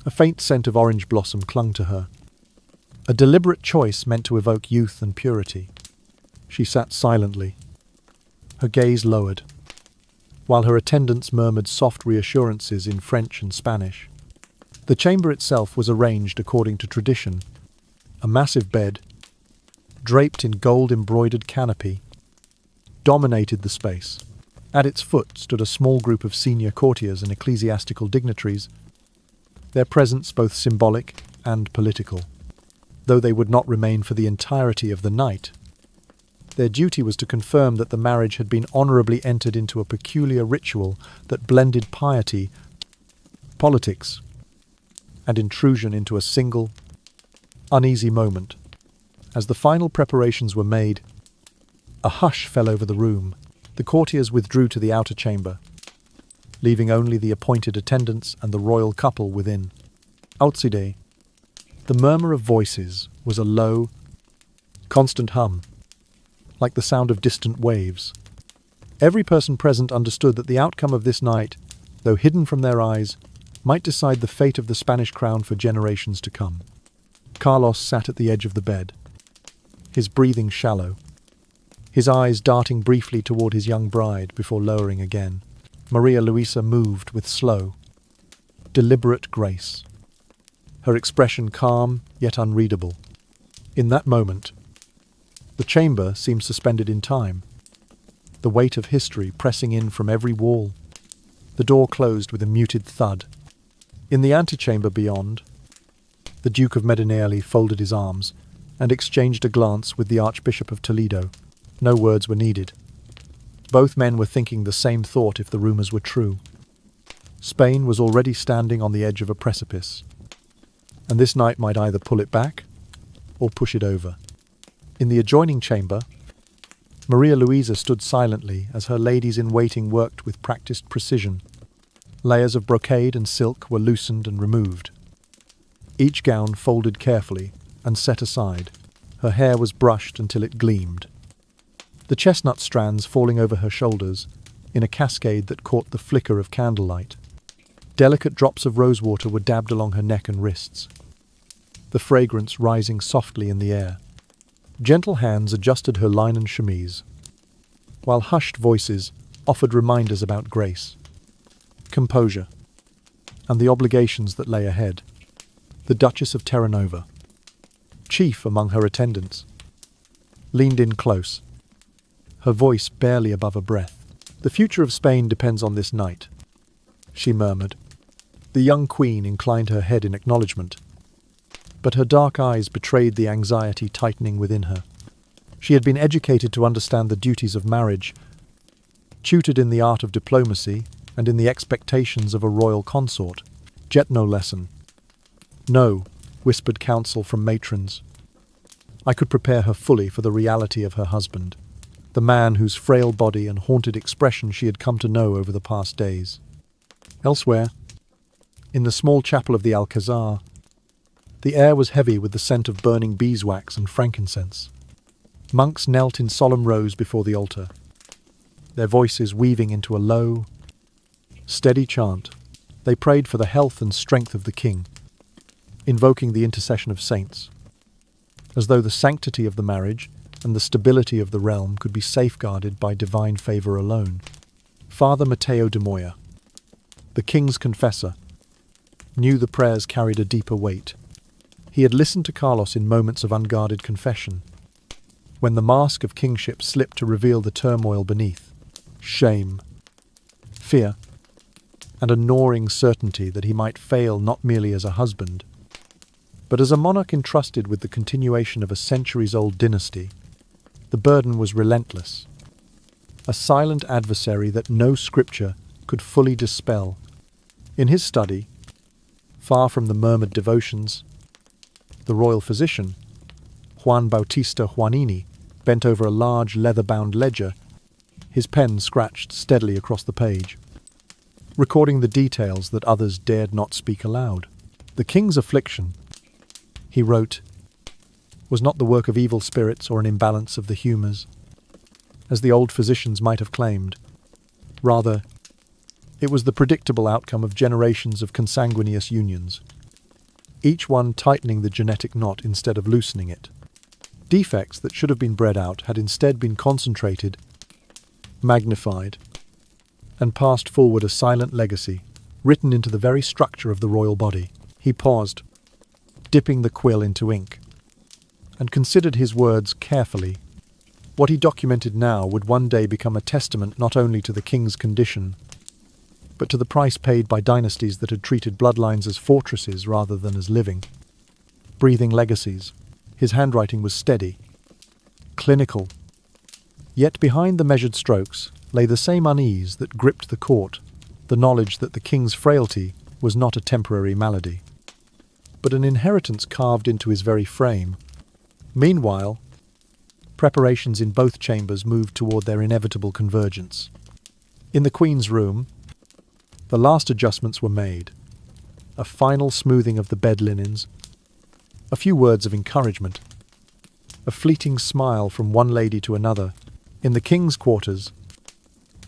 A faint scent of orange blossom clung to her, a deliberate choice meant to evoke youth and purity. She sat silently, her gaze lowered, while her attendants murmured soft reassurances in French and Spanish. The chamber itself was arranged according to tradition. A massive bed, draped in gold-embroidered canopy, dominated the space. At its foot stood a small group of senior courtiers and ecclesiastical dignitaries, their presence both symbolic and political. Though they would not remain for the entirety of the night, their duty was to confirm that the marriage had been honourably entered into a peculiar ritual that blended piety, politics, and intrusion into a single, uneasy moment. As the final preparations were made, a hush fell over the room. The courtiers withdrew to the outer chamber, leaving only the appointed attendants and the royal couple within. Outside, the murmur of voices was a low, constant hum, like the sound of distant waves. Every person present understood that the outcome of this night, though hidden from their eyes, might decide the fate of the Spanish crown for generations to come. Carlos sat at the edge of the bed, his breathing shallow, his eyes darting briefly toward his young bride before lowering again. Maria Luisa moved with slow, deliberate grace, her expression calm yet unreadable. In that moment, the chamber seemed suspended in time, the weight of history pressing in from every wall. The door closed with a muted thud. In the antechamber beyond, the Duke of Medinelli folded his arms and exchanged a glance with the Archbishop of Toledo. No words were needed. Both men were thinking the same thought if the rumours were true. Spain was already standing on the edge of a precipice, and this night might either pull it back or push it over. In the adjoining chamber, Maria Luisa stood silently as her ladies-in-waiting worked with practiced precision. Layers of brocade and silk were loosened and removed, each gown folded carefully and set aside. Her hair was brushed until it gleamed, the chestnut strands falling over her shoulders in a cascade that caught the flicker of candlelight. Delicate drops of rosewater were dabbed along her neck and wrists, the fragrance rising softly in the air. Gentle hands adjusted her linen chemise, while hushed voices offered reminders about grace. composure, and the obligations that lay ahead. The Duchess of Terranova, chief among her attendants, leaned in close, her voice barely above a breath. "The future of Spain depends on this night," she murmured. The young queen inclined her head in acknowledgement, but her dark eyes betrayed the anxiety tightening within her. She had been educated to understand the duties of marriage, tutored in the art of diplomacy and in the expectations of a royal consort. Yet no lesson. "No," whispered counsel from matrons. I could prepare her fully for the reality of her husband, the man whose frail body and haunted expression she had come to know over the past days. Elsewhere, in the small chapel of the Alcázar, the air was heavy with the scent of burning beeswax and frankincense. Monks knelt in solemn rows before the altar, their voices weaving into a low, steady chant. They prayed for the health and strength of the king, invoking the intercession of saints, as though the sanctity of the marriage and the stability of the realm could be safeguarded by divine favor alone. Father Mateo de Moya, the king's confessor, knew the prayers carried a deeper weight. He had listened to Carlos in moments of unguarded confession, when the mask of kingship slipped to reveal the turmoil beneath: shame, fear, and a gnawing certainty that he might fail not merely as a husband, but as a monarch entrusted with the continuation of a centuries-old dynasty. The burden was relentless, a silent adversary that no scripture could fully dispel. In his study, far from the murmured devotions, the royal physician, Juan Bautista Juanini, bent over a large leather-bound ledger, his pen scratched steadily across the page, recording the details that others dared not speak aloud. The king's affliction, he wrote, was not the work of evil spirits or an imbalance of the humours, as the old physicians might have claimed. Rather, it was the predictable outcome of generations of consanguineous unions, each one tightening the genetic knot instead of loosening it. Defects that should have been bred out had instead been concentrated, magnified, and passed forward a silent legacy, written into the very structure of the royal body. He paused, dipping the quill into ink, and considered his words carefully. What he documented now would one day become a testament not only to the king's condition, but to the price paid by dynasties that had treated bloodlines as fortresses rather than as living, breathing legacies. His handwriting was steady, clinical, yet behind the measured strokes lay the same unease that gripped the court, the knowledge that the king's frailty was not a temporary malady, but an inheritance carved into his very frame. Meanwhile, preparations in both chambers moved toward their inevitable convergence. In the Queen's room, the last adjustments were made. A final smoothing of the bed linens, a few words of encouragement, a fleeting smile from one lady to another. In the king's quarters,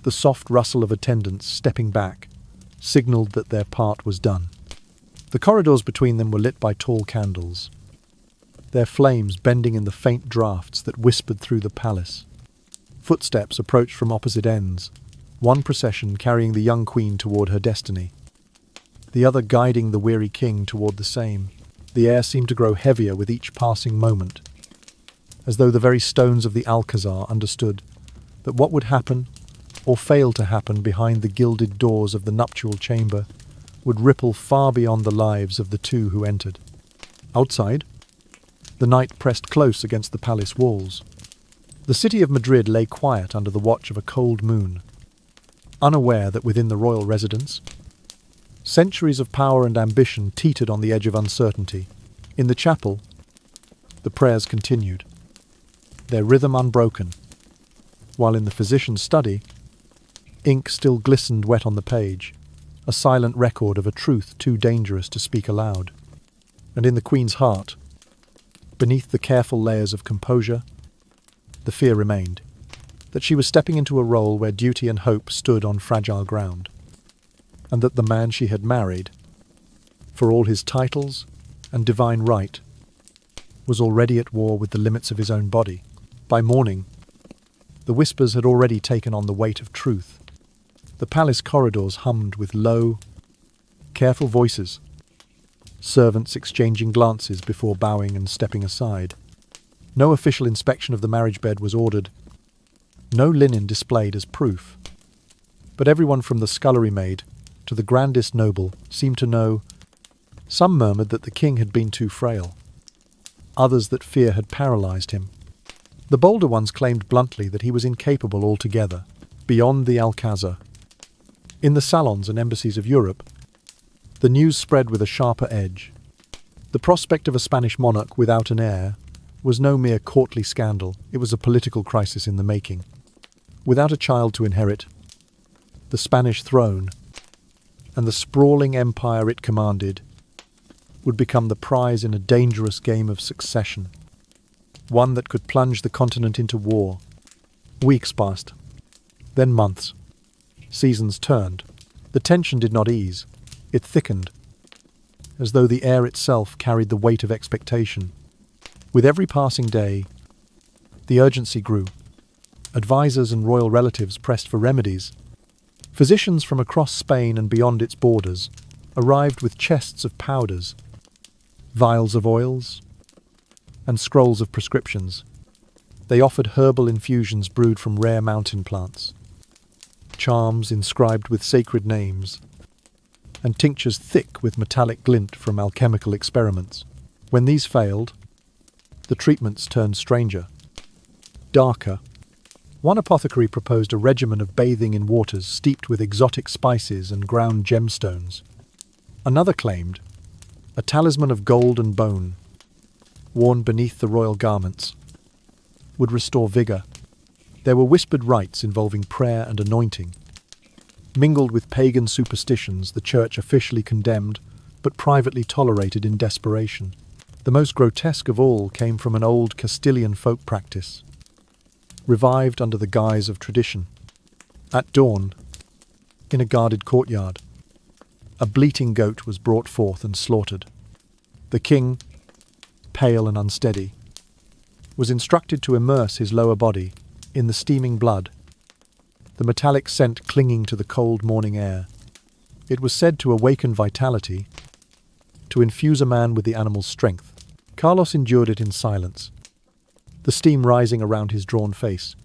the soft rustle of attendants stepping back signalled that their part was done. The corridors between them were lit by tall candles, their flames bending in the faint draughts that whispered through the palace. Footsteps approached from opposite ends, one procession carrying the young queen toward her destiny, the other guiding the weary king toward the same. The air seemed to grow heavier with each passing moment, as though the very stones of the Alcázar understood that what would happen or fail to happen behind the gilded doors of the nuptial chamber would ripple far beyond the lives of the two who entered. Outside, the night pressed close against the palace walls. The city of Madrid lay quiet under the watch of a cold moon, unaware that within the royal residence, centuries of power and ambition teetered on the edge of uncertainty. In the chapel, the prayers continued, their rhythm unbroken, while in the physician's study, ink still glistened wet on the page, a silent record of a truth too dangerous to speak aloud. And in the Queen's heart, beneath the careful layers of composure, the fear remained that she was stepping into a role where duty and hope stood on fragile ground, and that the man she had married, for all his titles and divine right, was already at war with the limits of his own body. By morning, the whispers had already taken on the weight of truth. The palace corridors hummed with low, careful voices, servants exchanging glances before bowing and stepping aside. No official inspection of the marriage bed was ordered, no linen displayed as proof. But everyone from the scullery maid to the grandest noble seemed to know. Some murmured that the king had been too frail, others that fear had paralyzed him. The bolder ones claimed bluntly that he was incapable altogether, beyond the Alcázar. In the salons and embassies of Europe, the news spread with a sharper edge. The prospect of a Spanish monarch without an heir was no mere courtly scandal, it was a political crisis in the making. Without a child to inherit the Spanish throne, and the sprawling empire it commanded would become the prize in a dangerous game of succession, one that could plunge the continent into war. Weeks passed, then months. Seasons turned. The tension did not ease. It thickened, as though the air itself carried the weight of expectation. With every passing day, the urgency grew. Advisors and royal relatives pressed for remedies. Physicians from across Spain and beyond its borders arrived with chests of powders, vials of oils, and scrolls of prescriptions. They offered herbal infusions brewed from rare mountain plants, charms inscribed with sacred names, and tinctures thick with metallic glint from alchemical experiments. When these failed, the treatments turned stranger, darker. One apothecary proposed a regimen of bathing in waters steeped with exotic spices and ground gemstones. Another claimed a talisman of gold and bone, worn beneath the royal garments, would restore vigor. There were whispered rites involving prayer and anointing. Mingled with pagan superstitions, the church officially condemned, but privately tolerated in desperation. The most grotesque of all came from an old Castilian folk practice, revived under the guise of tradition. At dawn, in a guarded courtyard, a bleating goat was brought forth and slaughtered. The king, pale and unsteady, was instructed to immerse his lower body in the steaming blood, the metallic scent clinging to the cold morning air. It was said to awaken vitality, to infuse a man with the animal's strength. Carlos endured it in silence, the steam rising around his drawn face.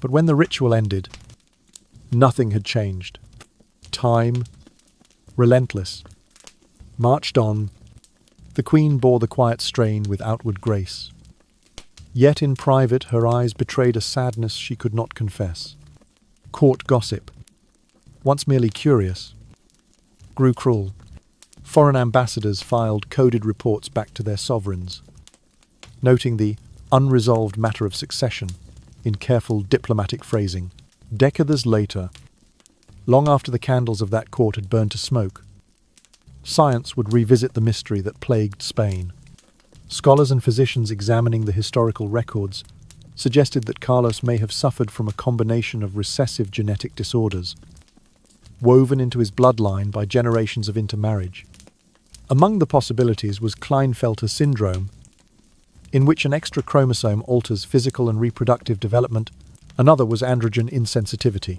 But when the ritual ended, nothing had changed. Time, relentless, marched on. The queen bore the quiet strain with outward grace. Yet in private her eyes betrayed a sadness she could not confess. Court gossip, once merely curious, grew cruel. Foreign ambassadors filed coded reports back to their sovereigns, noting the unresolved matter of succession in careful diplomatic phrasing. Decades later, long after the candles of that court had burned to smoke, science would revisit the mystery that plagued Spain. Scholars and physicians examining the historical records suggested that Carlos may have suffered from a combination of recessive genetic disorders, woven into his bloodline by generations of intermarriage. Among the possibilities was Klinefelter syndrome, in which an extra chromosome alters physical and reproductive development. Another was androgen insensitivity,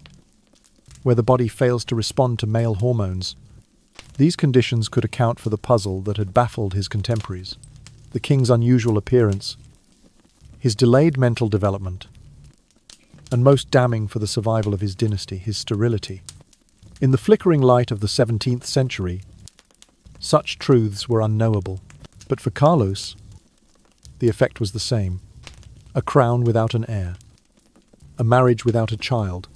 where the body fails to respond to male hormones. These conditions could account for the puzzle that had baffled his contemporaries. The king's unusual appearance, his delayed mental development, and most damning for the survival of his dynasty, his sterility. In the flickering light of the 17th century, such truths were unknowable. But for Carlos, the effect was the same. A crown without an heir, a marriage without a child,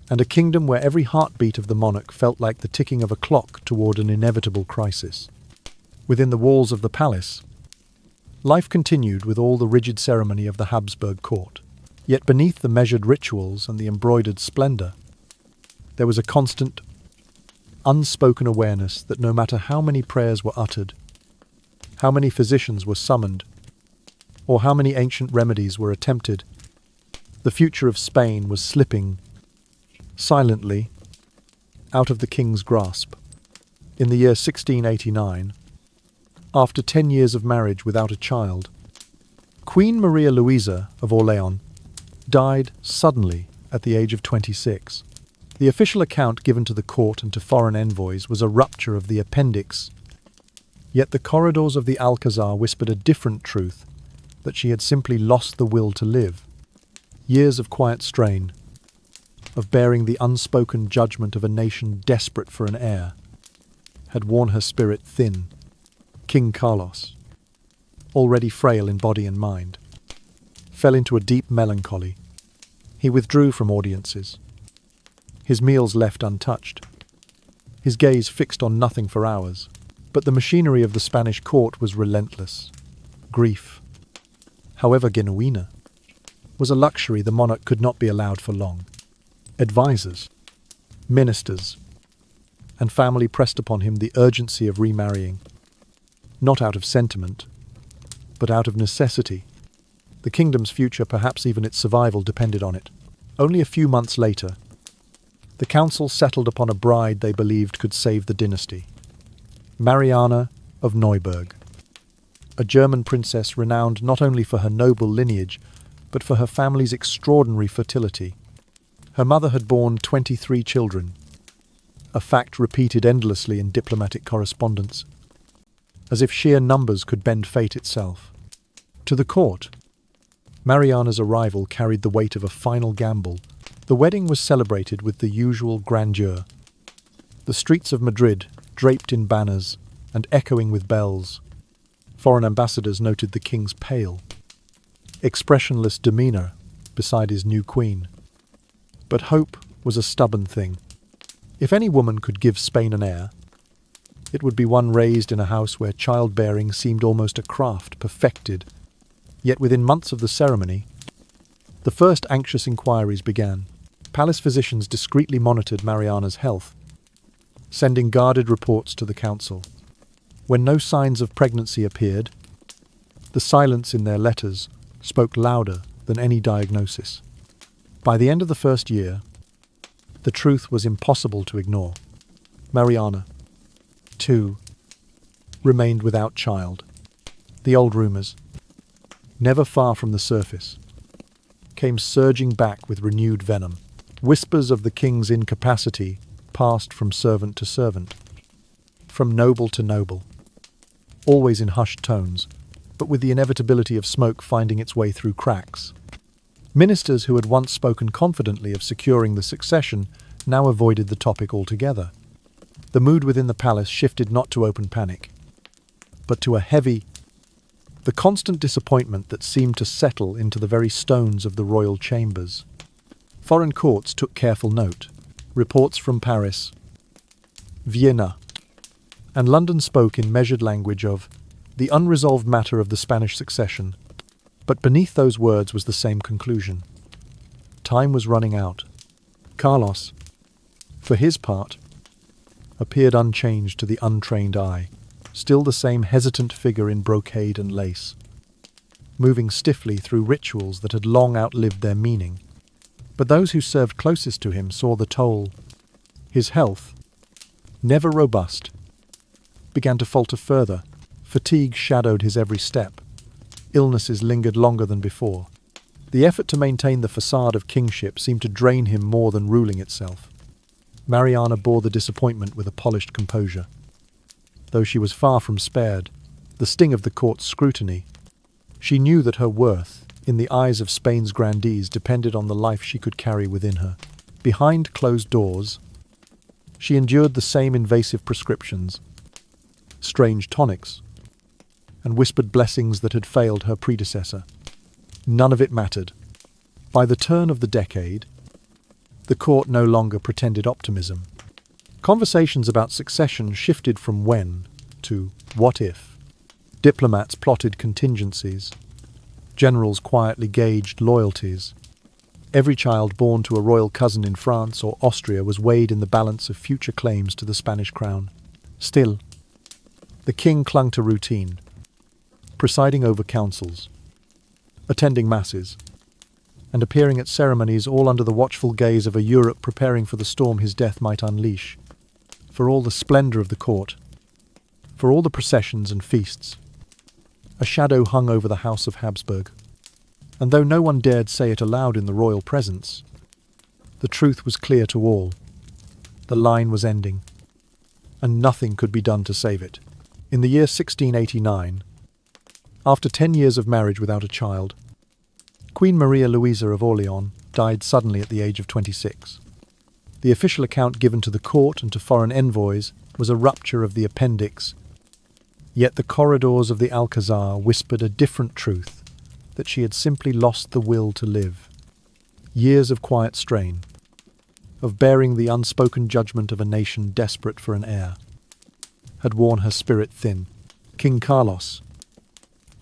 and a kingdom where every heartbeat of the monarch felt like the ticking of a clock toward an inevitable crisis. Within the walls of the palace, life continued with all the rigid ceremony of the Habsburg court. Yet beneath the measured rituals and the embroidered splendor, there was a constant, unspoken awareness that no matter how many prayers were uttered, how many physicians were summoned, or how many ancient remedies were attempted, the future of Spain was slipping, silently, out of the king's grasp. In the year 1689, after 10 years of marriage without a child, Queen Maria Louisa of Orleans died suddenly at the age of 26. The official account given to the court and to foreign envoys was a rupture of the appendix. Yet the corridors of the Alcázar whispered a different truth, that she had simply lost the will to live. Years of quiet strain, of bearing the unspoken judgment of a nation desperate for an heir, had worn her spirit thin. King Carlos, already frail in body and mind, fell into a deep melancholy. He withdrew from audiences, his meals left untouched, his gaze fixed on nothing for hours. But the machinery of the Spanish court was relentless. Grief, however genuine, was a luxury the monarch could not be allowed for long. Advisors, ministers, and family pressed upon him the urgency of remarrying, not out of sentiment, but out of necessity. The kingdom's future, perhaps even its survival, depended on it. Only a few months later, the council settled upon a bride they believed could save the dynasty. Mariana of Neuburg, a German princess renowned not only for her noble lineage, but for her family's extraordinary fertility. Her mother had borne 23 children, a fact repeated endlessly in diplomatic correspondence, as if sheer numbers could bend fate itself. To the court, Mariana's arrival carried the weight of a final gamble. The wedding was celebrated with the usual grandeur. The streets of Madrid, draped in banners and echoing with bells. Foreign ambassadors noted the king's pale, expressionless demeanour beside his new queen. But hope was a stubborn thing. If any woman could give Spain an heir, it would be one raised in a house where childbearing seemed almost a craft perfected. Yet within months of the ceremony, the first anxious inquiries began. Palace physicians discreetly monitored Mariana's health, sending guarded reports to the council. When no signs of pregnancy appeared, the silence in their letters spoke louder than any diagnosis. By the end of the first year, the truth was impossible to ignore. Mariana, too, remained without child. The old rumours, never far from the surface, came surging back with renewed venom. Whispers of the king's incapacity passed from servant to servant, from noble to noble, always in hushed tones, but with the inevitability of smoke finding its way through cracks. Ministers who had once spoken confidently of securing the succession now avoided the topic altogether. The mood within the palace shifted not to open panic, but to a heavy, the constant disappointment that seemed to settle into the very stones of the royal chambers. Foreign courts took careful note. Reports from Paris, Vienna, and London spoke in measured language of the unresolved matter of the Spanish succession. But beneath those words was the same conclusion. Time was running out. Carlos, for his part, appeared unchanged to the untrained eye, still the same hesitant figure in brocade and lace, moving stiffly through rituals that had long outlived their meaning. But those who served closest to him saw the toll. His health, never robust, began to falter further. Fatigue shadowed his every step. Illnesses lingered longer than before. The effort to maintain the facade of kingship seemed to drain him more than ruling itself. Mariana bore the disappointment with a polished composure. Though she was far from spared the sting of the court's scrutiny, she knew that her worth, in the eyes of Spain's grandees, depended on the life she could carry within her. Behind closed doors, she endured the same invasive prescriptions, strange tonics, and whispered blessings that had failed her predecessor. None of it mattered. By the turn of the decade, the court no longer pretended optimism. Conversations about succession shifted from when to what if. Diplomats plotted contingencies. Generals quietly gauged loyalties. Every child born to a royal cousin in France or Austria was weighed in the balance of future claims to the Spanish crown. Still, the king clung to routine, presiding over councils, attending masses, and appearing at ceremonies, all under the watchful gaze of a Europe preparing for the storm his death might unleash. For all the splendour of the court, for all the processions and feasts, a shadow hung over the house of Habsburg. And though no one dared say it aloud in the royal presence, the truth was clear to all. The line was ending, and nothing could be done to save it. In the year 1689, after 10 years of marriage without a child, Queen Maria Louisa of Orleans died suddenly at the age of 26. The official account given to the court and to foreign envoys was a rupture of the appendix, yet the corridors of the Alcázar whispered a different truth, that she had simply lost the will to live. Years of quiet strain, of bearing the unspoken judgment of a nation desperate for an heir, had worn her spirit thin. King Carlos,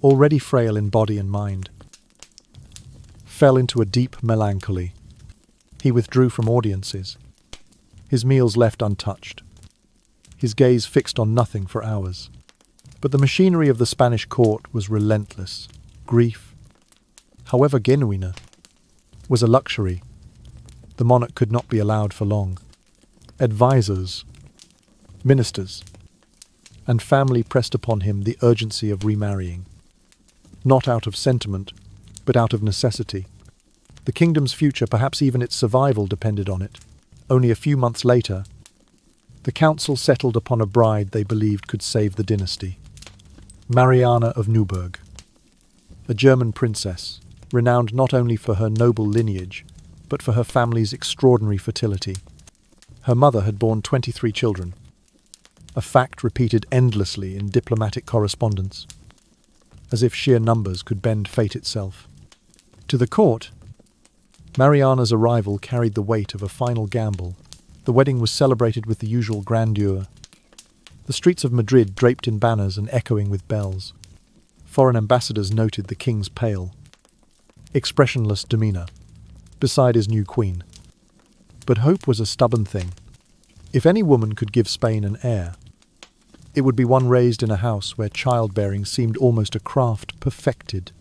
already frail in body and mind, fell into a deep melancholy. He withdrew from audiences, his meals left untouched, his gaze fixed on nothing for hours. But the machinery of the Spanish court was relentless. Grief, however genuine, was a luxury. The monarch could not be allowed for long. Advisors, ministers, and family pressed upon him the urgency of remarrying, not out of sentiment, but out of necessity. The kingdom's future, perhaps even its survival, depended on it. Only a few months later, the council settled upon a bride they believed could save the dynasty. Mariana of Neuburg, a German princess, renowned not only for her noble lineage, but for her family's extraordinary fertility. Her mother had borne 23 children, a fact repeated endlessly in diplomatic correspondence, as if sheer numbers could bend fate itself. To the court, Mariana's arrival carried the weight of a final gamble. The wedding was celebrated with the usual grandeur, the streets of Madrid draped in banners and echoing with bells. Foreign ambassadors noted the king's pale, expressionless demeanour beside his new queen. But hope was a stubborn thing. If any woman could give Spain an heir, it would be one raised in a house where childbearing seemed almost a craft perfected.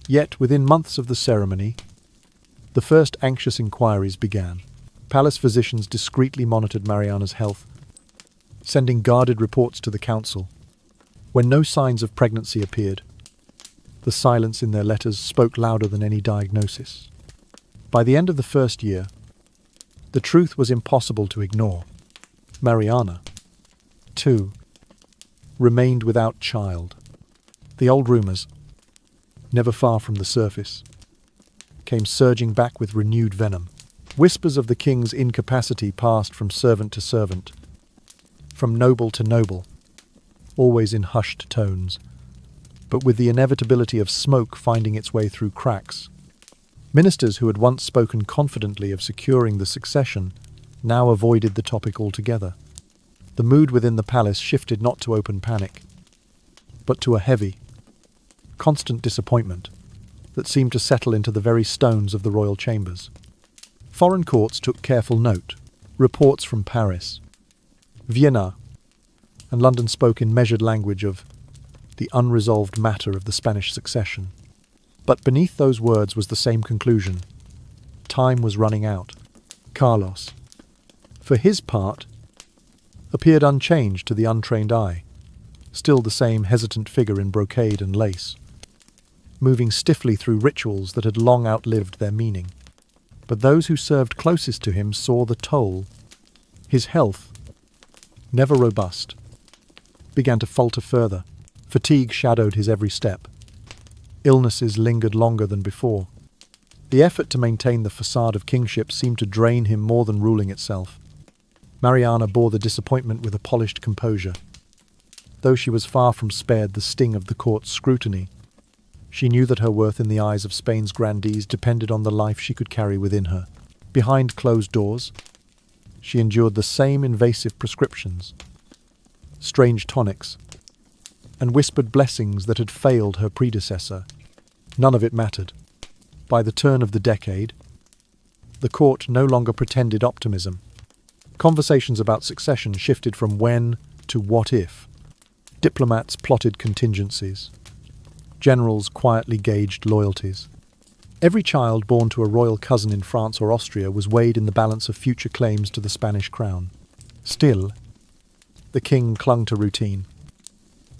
Yet, within months of the ceremony, the first anxious inquiries began. Palace physicians discreetly monitored Mariana's health, sending guarded reports to the council. When no signs of pregnancy appeared, the silence in their letters spoke louder than any diagnosis. By the end of the first year, the truth was impossible to ignore. Mariana, too, remained without child. The old rumours, never far from the surface, came surging back with renewed venom. Whispers of the king's incapacity passed from servant to servant, from noble to noble, always in hushed tones, but with the inevitability of smoke finding its way through cracks. Ministers who had once spoken confidently of securing the succession now avoided the topic altogether. The mood within the palace shifted not to open panic, but to a heavy, constant disappointment that seemed to settle into the very stones of the royal chambers. Foreign courts took careful note. Reports from Paris, Vienna, and London spoke in measured language of the unresolved matter of the Spanish succession. But beneath those words was the same conclusion. Time was running out. Carlos, for his part, appeared unchanged to the untrained eye, still the same hesitant figure in brocade and lace, moving stiffly through rituals that had long outlived their meaning. But those who served closest to him saw the toll. His health, never robust, began to falter further. Fatigue shadowed his every step. Illnesses lingered longer than before. The effort to maintain the facade of kingship seemed to drain him more than ruling itself. Mariana bore the disappointment with a polished composure. Though she was far from spared the sting of the court's scrutiny, she knew that her worth in the eyes of Spain's grandees depended on the life she could carry within her. Behind closed doors, she endured the same invasive prescriptions, strange tonics, and whispered blessings that had failed her predecessor. None of it mattered. By the turn of the decade, the court no longer pretended optimism. Conversations about succession shifted from when to what if. Diplomats plotted contingencies. Generals quietly gauged loyalties. Every child born to a royal cousin in France or Austria was weighed in the balance of future claims to the Spanish crown. Still, the king clung to routine,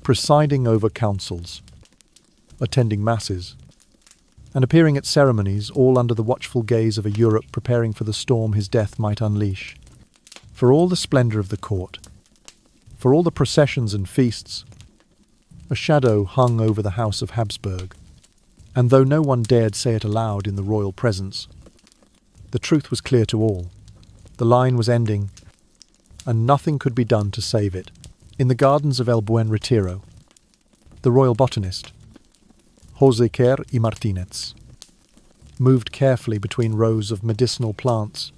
presiding over councils, attending masses, and appearing at ceremonies, all under the watchful gaze of a Europe preparing for the storm his death might unleash. For all the splendor of the court, for all the processions and feasts, a shadow hung over the house of Habsburg, and though no one dared say it aloud in the royal presence, the truth was clear to all. The line was ending, and nothing could be done to save it. In the gardens of El Buen Retiro, the royal botanist, Joséquer y Martínez, moved carefully between rows of medicinal plants,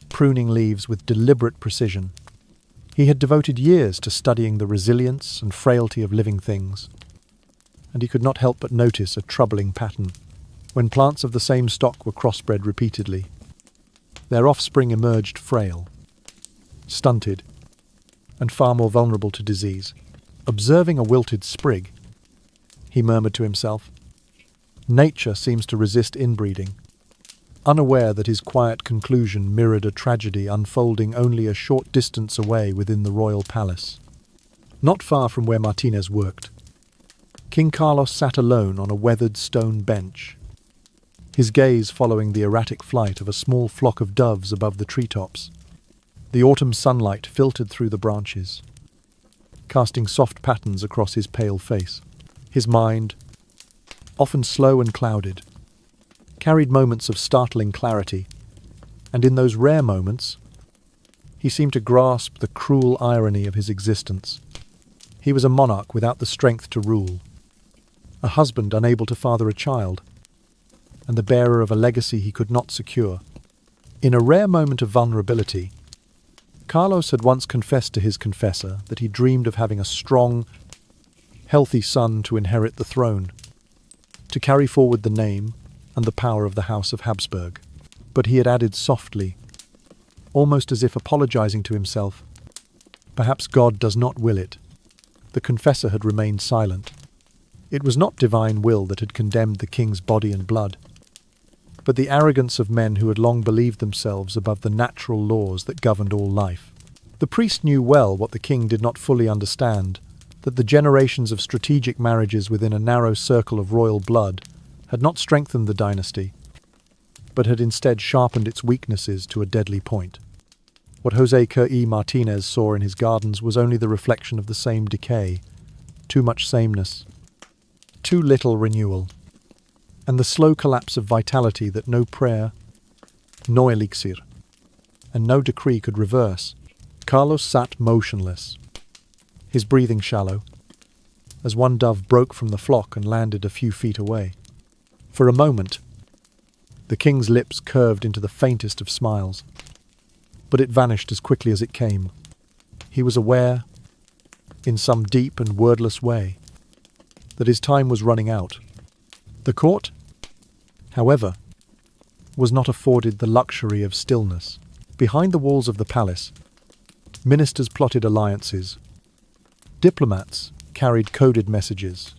pruning leaves with deliberate precision. He had devoted years to studying the resilience and frailty of living things, and he could not help but notice a troubling pattern. When plants of the same stock were crossbred repeatedly, their offspring emerged frail, stunted, and far more vulnerable to disease. Observing a wilted sprig, he murmured to himself, "Nature seems to resist inbreeding," unaware that his quiet conclusion mirrored a tragedy unfolding only a short distance away within the royal palace. Not far from where Martínez worked, King Carlos sat alone on a weathered stone bench, his gaze following the erratic flight of a small flock of doves above the treetops. The autumn sunlight filtered through the branches, casting soft patterns across his pale face. His mind, often slow and clouded, carried moments of startling clarity, and in those rare moments, he seemed to grasp the cruel irony of his existence. He was a monarch without the strength to rule, a husband unable to father a child, and the bearer of a legacy he could not secure. In a rare moment of vulnerability, Carlos had once confessed to his confessor that he dreamed of having a strong, healthy son to inherit the throne, to carry forward the name and the power of the House of Habsburg. But he had added softly, almost as if apologizing to himself, "Perhaps God does not will it." The confessor had remained silent. It was not divine will that had condemned the king's body and blood, but the arrogance of men who had long believed themselves above the natural laws that governed all life. The priest knew well what the king did not fully understand, that the generations of strategic marriages within a narrow circle of royal blood had not strengthened the dynasty, but had instead sharpened its weaknesses to a deadly point. What Joséquer y Martínez saw in his gardens was only the reflection of the same decay, too much sameness, too little renewal, and the slow collapse of vitality that no prayer, no elixir, and no decree could reverse. Carlos sat motionless, his breathing shallow, as one dove broke from the flock and landed a few feet away. For a moment, the king's lips curved into the faintest of smiles, but it vanished as quickly as it came. He was aware, in some deep and wordless way, that his time was running out. The court, however, was not afforded the luxury of stillness. Behind the walls of the palace, ministers plotted alliances, diplomats carried coded messages,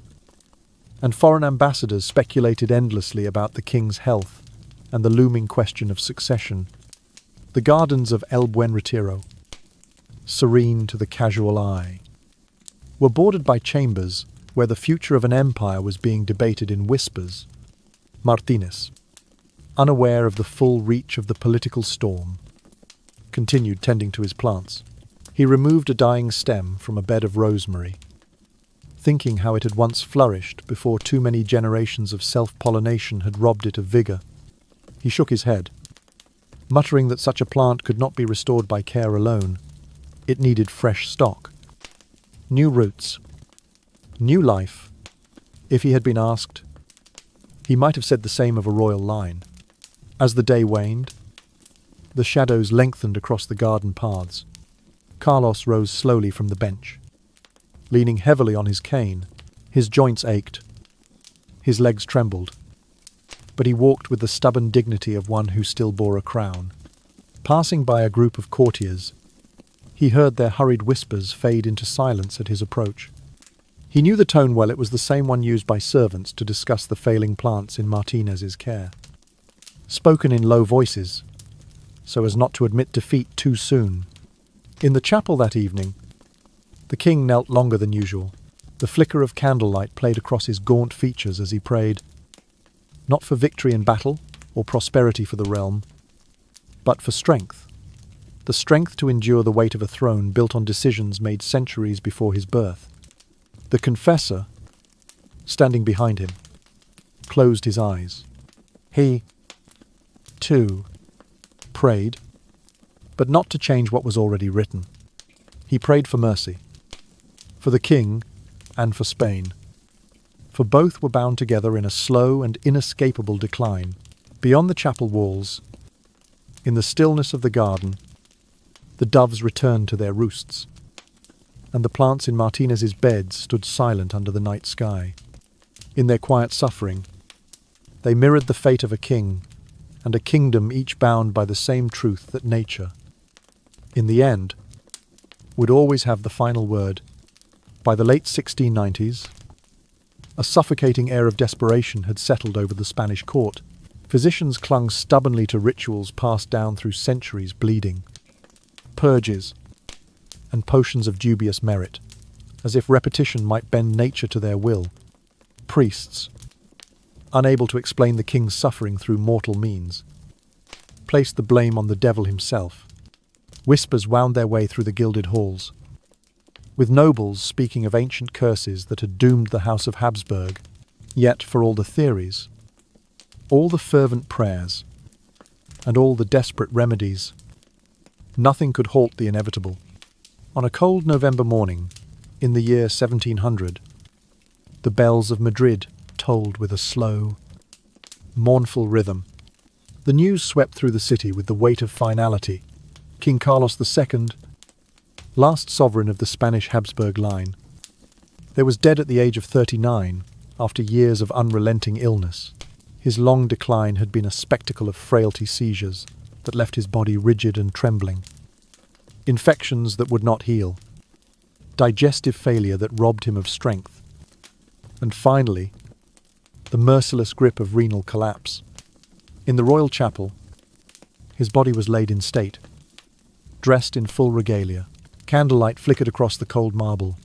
and foreign ambassadors speculated endlessly about the king's health and the looming question of succession. The gardens of El Buen Retiro, serene to the casual eye, were bordered by chambers where the future of an empire was being debated in whispers. Martínez, unaware of the full reach of the political storm, continued tending to his plants. He removed a dying stem from a bed of rosemary, thinking how it had once flourished before too many generations of self-pollination had robbed it of vigor. He shook his head, muttering that such a plant could not be restored by care alone. It needed fresh stock, new roots, new life. If he had been asked, he might have said the same of a royal line. As the day waned, the shadows lengthened across the garden paths. Carlos rose slowly from the bench, leaning heavily on his cane. His joints ached, his legs trembled, but he walked with the stubborn dignity of one who still bore a crown. Passing by a group of courtiers, he heard their hurried whispers fade into silence at his approach. He knew the tone well. It was the same one used by servants to discuss the failing plants in Martínez's care, spoken in low voices, so as not to admit defeat too soon. In the chapel that evening, the king knelt longer than usual. The flicker of candlelight played across his gaunt features as he prayed, not for victory in battle or prosperity for the realm, but for strength, the strength to endure the weight of a throne built on decisions made centuries before his birth. The confessor, standing behind him, closed his eyes. He, too, prayed, but not to change what was already written. He prayed for mercy, for the king and for Spain, for both were bound together in a slow and inescapable decline. Beyond the chapel walls, in the stillness of the garden, the doves returned to their roosts, and the plants in Martinez's beds stood silent under the night sky. In their quiet suffering, they mirrored the fate of a king and a kingdom each bound by the same truth that nature, in the end, would always have the final word. By the late 1690s, a suffocating air of desperation had settled over the Spanish court. Physicians clung stubbornly to rituals passed down through centuries, bleeding, purges, and potions of dubious merit, as if repetition might bend nature to their will. Priests, unable to explain the king's suffering through mortal means, placed the blame on the devil himself. Whispers wound their way through the gilded halls, with nobles speaking of ancient curses that had doomed the House of Habsburg. Yet, for all the theories, all the fervent prayers, and all the desperate remedies, nothing could halt the inevitable. On a cold November morning, in the year 1700, the bells of Madrid tolled with a slow, mournful rhythm. The news swept through the city with the weight of finality. King Carlos II, last sovereign of the Spanish Habsburg line, was dead at the age of 39 after years of unrelenting illness. His long decline had been a spectacle of frailty seizures that left his body rigid and trembling, infections that would not heal, digestive failure that robbed him of strength, and finally, the merciless grip of renal collapse. In the royal chapel, his body was laid in state, dressed in full regalia. Candlelight flickered across the cold marble,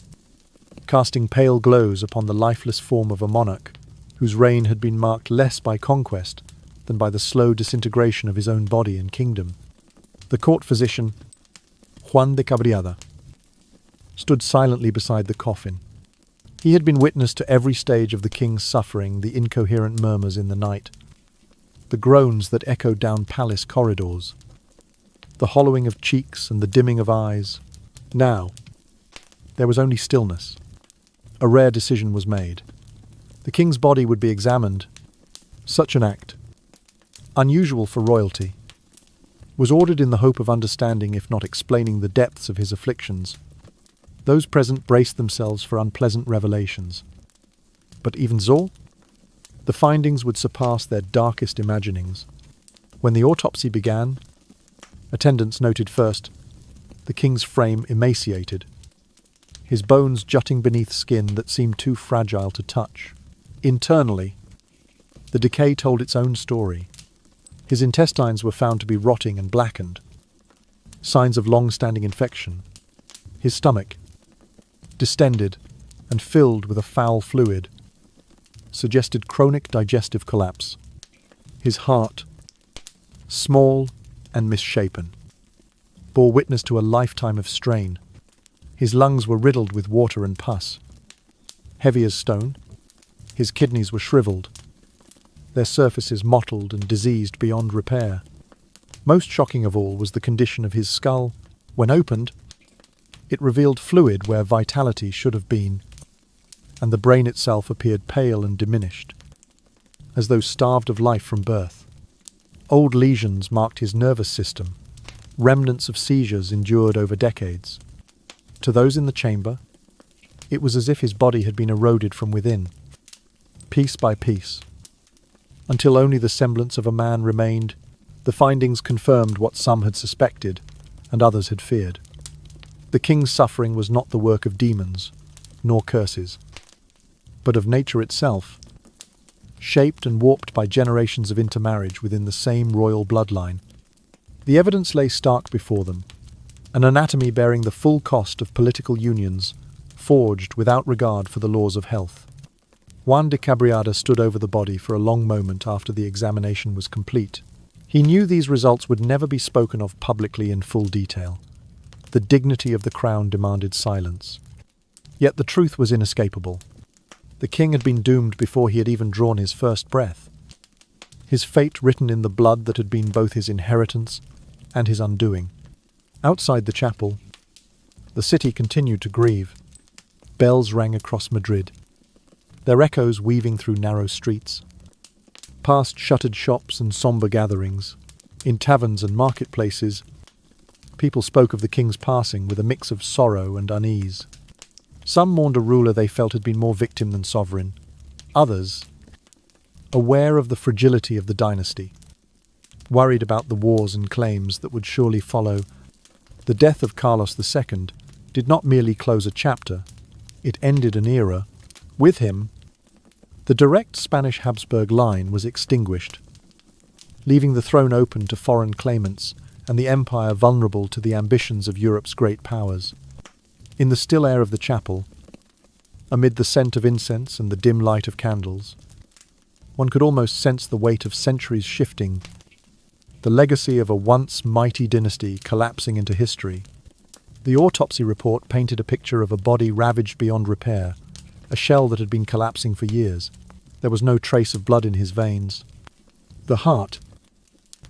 casting pale glows upon the lifeless form of a monarch whose reign had been marked less by conquest than by the slow disintegration of his own body and kingdom. The court physician, Juan de Cabriada, stood silently beside the coffin. He had been witness to every stage of the king's suffering, the incoherent murmurs in the night, the groans that echoed down palace corridors, the hollowing of cheeks and the dimming of eyes. Now, there was only stillness. A rare decision was made. The king's body would be examined. Such an act, unusual for royalty, was ordered in the hope of understanding, if not explaining, the depths of his afflictions. Those present braced themselves for unpleasant revelations. But even so, the findings would surpass their darkest imaginings. When the autopsy began, attendants noted first the king's frame emaciated, his bones jutting beneath skin that seemed too fragile to touch. Internally, the decay told its own story. His intestines were found to be rotting and blackened, signs of long-standing infection. His stomach, distended and filled with a foul fluid, suggested chronic digestive collapse. His heart, small and misshapen, bore witness to a lifetime of strain. His lungs were riddled with water and pus, heavy as stone. His kidneys were shriveled, their surfaces mottled and diseased beyond repair. Most shocking of all was the condition of his skull. When opened, it revealed fluid where vitality should have been, and the brain itself appeared pale and diminished, as though starved of life from birth. Old lesions marked his nervous system, remnants of seizures endured over decades. To those in the chamber, it was as if his body had been eroded from within, piece by piece, until only the semblance of a man remained. The findings confirmed what some had suspected and others had feared. The king's suffering was not the work of demons, nor curses, but of nature itself, shaped and warped by generations of intermarriage within the same royal bloodline. The evidence lay stark before them, an anatomy bearing the full cost of political unions, forged without regard for the laws of health. Juan de Cabriada stood over the body for a long moment after the examination was complete. He knew these results would never be spoken of publicly in full detail. The dignity of the crown demanded silence. Yet the truth was inescapable. The king had been doomed before he had even drawn his first breath. His fate written in the blood that had been both his inheritance and his undoing. Outside the chapel, the city continued to grieve. Bells rang across Madrid, their echoes weaving through narrow streets. Past shuttered shops and sombre gatherings, in taverns and marketplaces, people spoke of the king's passing with a mix of sorrow and unease. Some mourned a ruler they felt had been more victim than sovereign. Others, aware of the fragility of the dynasty, worried about the wars and claims that would surely follow. The death of Carlos II did not merely close a chapter, it ended an era. With him, the direct Spanish Habsburg line was extinguished, leaving the throne open to foreign claimants and the empire vulnerable to the ambitions of Europe's great powers. In the still air of the chapel, amid the scent of incense and the dim light of candles, one could almost sense the weight of centuries shifting, the legacy of a once mighty dynasty collapsing into history. The autopsy report painted a picture of a body ravaged beyond repair, a shell that had been collapsing for years. There was no trace of blood in his veins. The heart,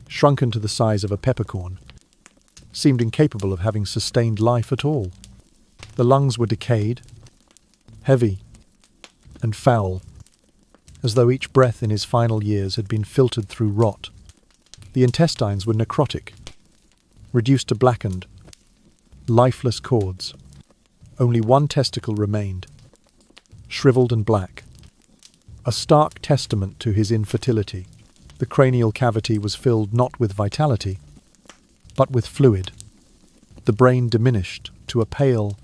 shrunken to the size of a peppercorn, seemed incapable of having sustained life at all. The lungs were decayed, heavy, and foul, as though each breath in his final years had been filtered through rot. The intestines were necrotic, reduced to blackened, lifeless cords. Only one testicle remained, shriveled and black, a stark testament to his infertility. The cranial cavity was filled not with vitality, but with fluid. The brain diminished to a pale,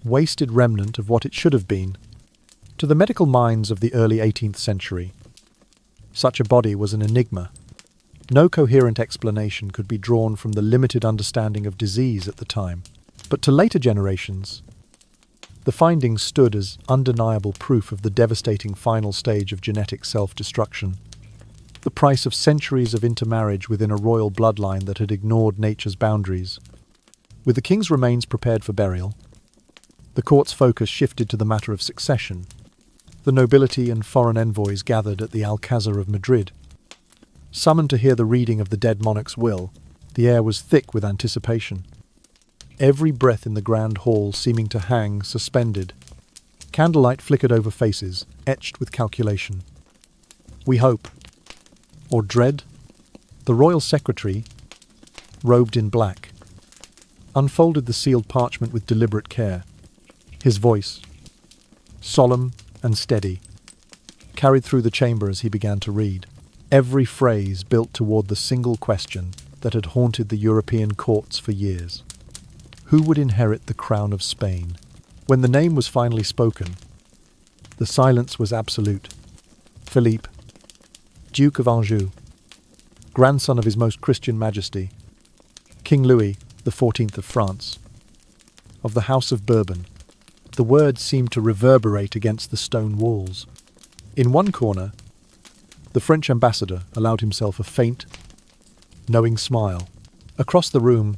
wasted remnant of what it should have been. To the medical minds of the early 18th century, such a body was an enigma. No coherent explanation could be drawn from the limited understanding of disease at the time. But to later generations, the findings stood as undeniable proof of the devastating final stage of genetic self-destruction, the price of centuries of intermarriage within a royal bloodline that had ignored nature's boundaries. With the king's remains prepared for burial, the court's focus shifted to the matter of succession. The nobility and foreign envoys gathered at the Alcázar of Madrid. Summoned to hear the reading of the dead monarch's will, the air was thick with anticipation. Every breath in the grand hall seeming to hang suspended. Candlelight flickered over faces, etched with calculation. We hope, or dread. The royal secretary, robed in black, unfolded the sealed parchment with deliberate care. His voice, solemn and steady, carried through the chamber as he began to read. Every phrase built toward the single question that had haunted the European courts for years. Who would inherit the crown of Spain? When the name was finally spoken, the silence was absolute. Philippe, Duke of Anjou, grandson of His Most Christian Majesty, King Louis XIV of France, of the House of Bourbon. The words seemed to reverberate against the stone walls. In one corner, the French ambassador allowed himself a faint, knowing smile. Across the room,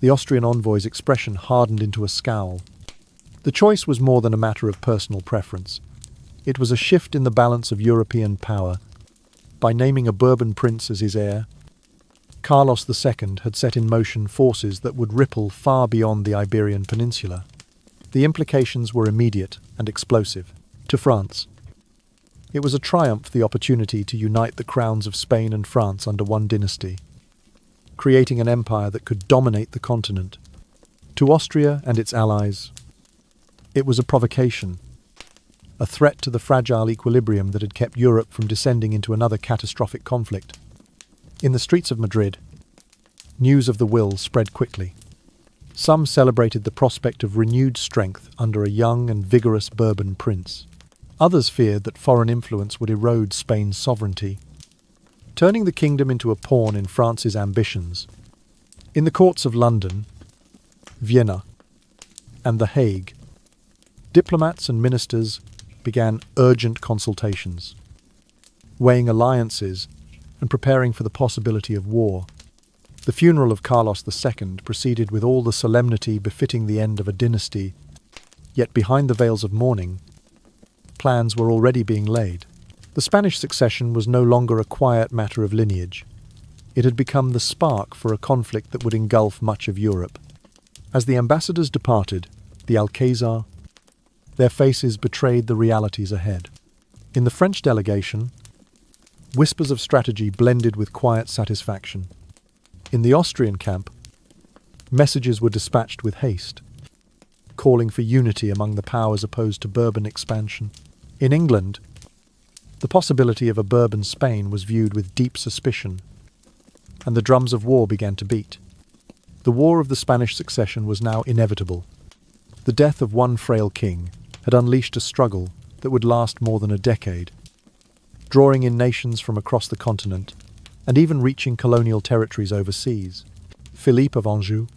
the Austrian envoy's expression hardened into a scowl. The choice was more than a matter of personal preference. It was a shift in the balance of European power. By naming a Bourbon prince as his heir, Carlos II had set in motion forces that would ripple far beyond the Iberian Peninsula. The implications were immediate and explosive. To France, it was a triumph, the opportunity to unite the crowns of Spain and France under one dynasty, creating an empire that could dominate the continent. To Austria and its allies, it was a provocation, a threat to the fragile equilibrium that had kept Europe from descending into another catastrophic conflict. In the streets of Madrid, news of the will spread quickly. Some celebrated the prospect of renewed strength under a young and vigorous Bourbon prince. Others feared that foreign influence would erode Spain's sovereignty, turning the kingdom into a pawn in France's ambitions. In the courts of London, Vienna, and The Hague, diplomats and ministers began urgent consultations, weighing alliances and preparing for the possibility of war. The funeral of Carlos II proceeded with all the solemnity befitting the end of a dynasty, yet behind the veils of mourning, plans were already being laid. The Spanish succession was no longer a quiet matter of lineage. It had become the spark for a conflict that would engulf much of Europe. As the ambassadors departed, the Alcázar, their faces betrayed the realities ahead. In the French delegation, whispers of strategy blended with quiet satisfaction. In the Austrian camp, messages were dispatched with haste, calling for unity among the powers opposed to Bourbon expansion. In England, the possibility of a Bourbon Spain was viewed with deep suspicion, and the drums of war began to beat. The War of the Spanish Succession was now inevitable. The death of one frail king had unleashed a struggle that would last more than a decade, drawing in nations from across the continent and even reaching colonial territories overseas. Philippe of Anjou,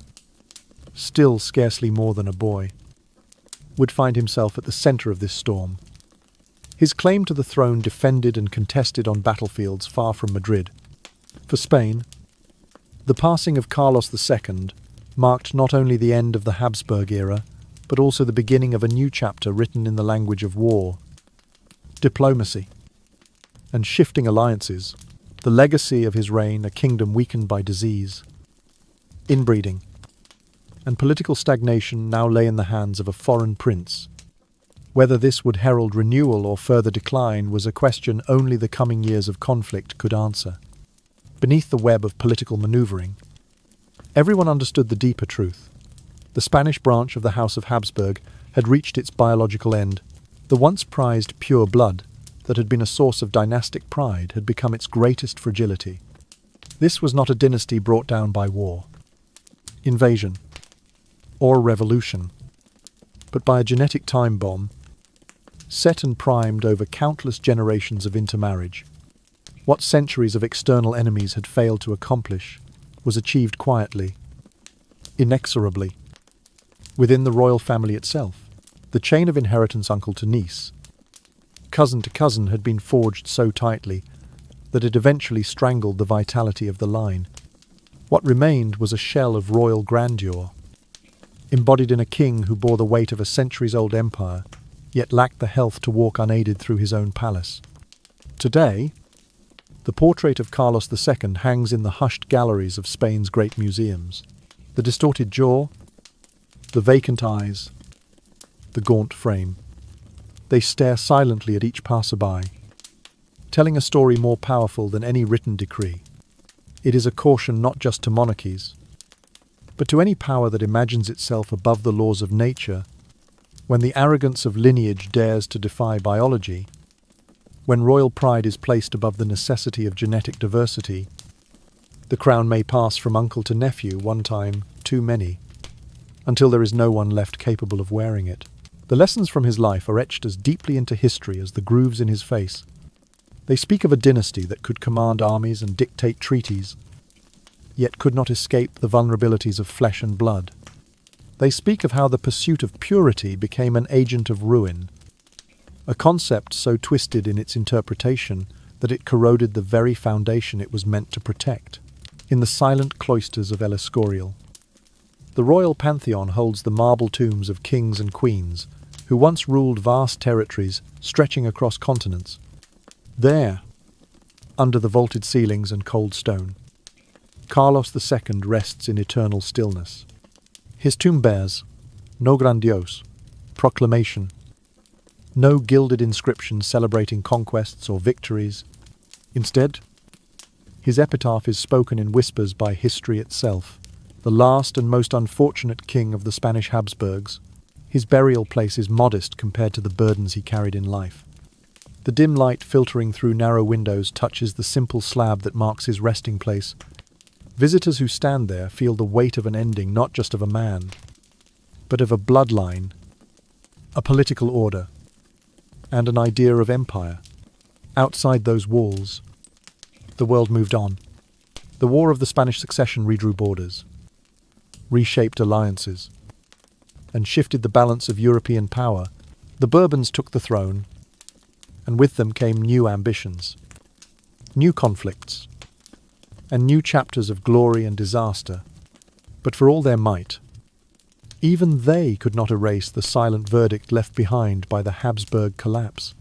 still scarcely more than a boy, would find himself at the centre of this storm. His claim to the throne defended and contested on battlefields far from Madrid. For Spain, the passing of Carlos II marked not only the end of the Habsburg era, but also the beginning of a new chapter written in the language of war, diplomacy, and shifting alliances. The legacy of his reign, a kingdom weakened by disease, inbreeding, and political stagnation, now lay in the hands of a foreign prince. Whether this would herald renewal or further decline was a question only the coming years of conflict could answer. Beneath the web of political maneuvering, everyone understood the deeper truth. The Spanish branch of the House of Habsburg had reached its biological end. The once prized pure blood that had been a source of dynastic pride had become its greatest fragility. This was not a dynasty brought down by war, invasion, or revolution, but by a genetic time bomb, set and primed over countless generations of intermarriage. What centuries of external enemies had failed to accomplish was achieved quietly, inexorably, within the royal family itself. The chain of inheritance uncle to niece, cousin to cousin had been forged so tightly that it eventually strangled the vitality of the line. What remained was a shell of royal grandeur, embodied in a king who bore the weight of a centuries-old empire, yet lacked the health to walk unaided through his own palace. Today, the portrait of Carlos II hangs in the hushed galleries of Spain's great museums. The distorted jaw, the vacant eyes, the gaunt frame. They stare silently at each passerby, telling a story more powerful than any written decree. It is a caution not just to monarchies, but to any power that imagines itself above the laws of nature. When the arrogance of lineage dares to defy biology, when royal pride is placed above the necessity of genetic diversity, the crown may pass from uncle to nephew, one time too many, until there is no one left capable of wearing it. The lessons from his life are etched as deeply into history as the grooves in his face. They speak of a dynasty that could command armies and dictate treaties, yet could not escape the vulnerabilities of flesh and blood. They speak of how the pursuit of purity became an agent of ruin, a concept so twisted in its interpretation that it corroded the very foundation it was meant to protect. In the silent cloisters of El Escorial, the royal pantheon holds the marble tombs of kings and queens who once ruled vast territories stretching across continents. There, under the vaulted ceilings and cold stone, Carlos II rests in eternal stillness. His tomb bears no grandiose proclamation, no gilded inscription celebrating conquests or victories. Instead, his epitaph is spoken in whispers by history itself. The last and most unfortunate king of the Spanish Habsburgs, his burial place is modest compared to the burdens he carried in life. The dim light filtering through narrow windows touches the simple slab that marks his resting place. Visitors who stand there feel the weight of an ending, not just of a man, but of a bloodline, a political order, and an idea of empire. Outside those walls, the world moved on. The War of the Spanish Succession redrew borders, reshaped alliances, and shifted the balance of European power. The Bourbons took the throne, and with them came new ambitions, new conflicts, and new chapters of glory and disaster. But for all their might, even they could not erase the silent verdict left behind by the Habsburg collapse.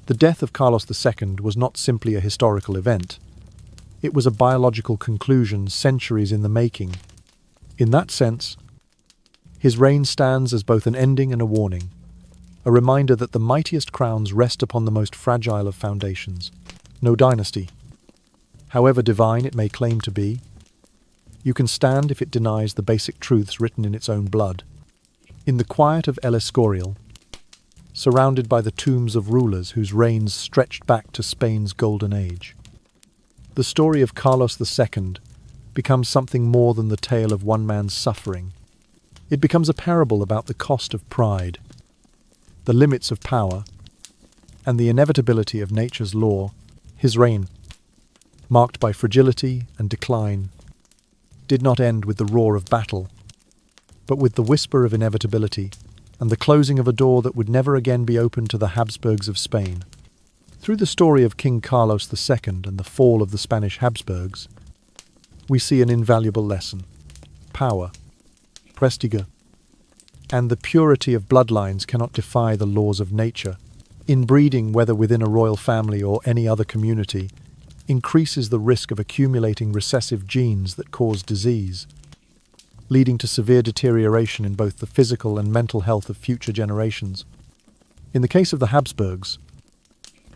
The death of Carlos II was not simply a historical event. It was a biological conclusion centuries in the making. In that sense, his reign stands as both an ending and a warning, a reminder that the mightiest crowns rest upon the most fragile of foundations. No dynasty, however divine it may claim to be, you can stand if it denies the basic truths written in its own blood. In the quiet of El Escorial, surrounded by the tombs of rulers whose reigns stretched back to Spain's golden age, the story of Carlos II becomes something more than the tale of one man's suffering. It becomes a parable about the cost of pride, the limits of power, and the inevitability of nature's law. His reign, marked by fragility and decline, did not end with the roar of battle, but with the whisper of inevitability and the closing of a door that would never again be opened to the Habsburgs of Spain. Through the story of King Carlos II and the fall of the Spanish Habsburgs, we see an invaluable lesson. Power, prestige, and the purity of bloodlines cannot defy the laws of nature. Inbreeding, whether within a royal family or any other community, increases the risk of accumulating recessive genes that cause disease, leading to severe deterioration in both the physical and mental health of future generations. In the case of the Habsburgs,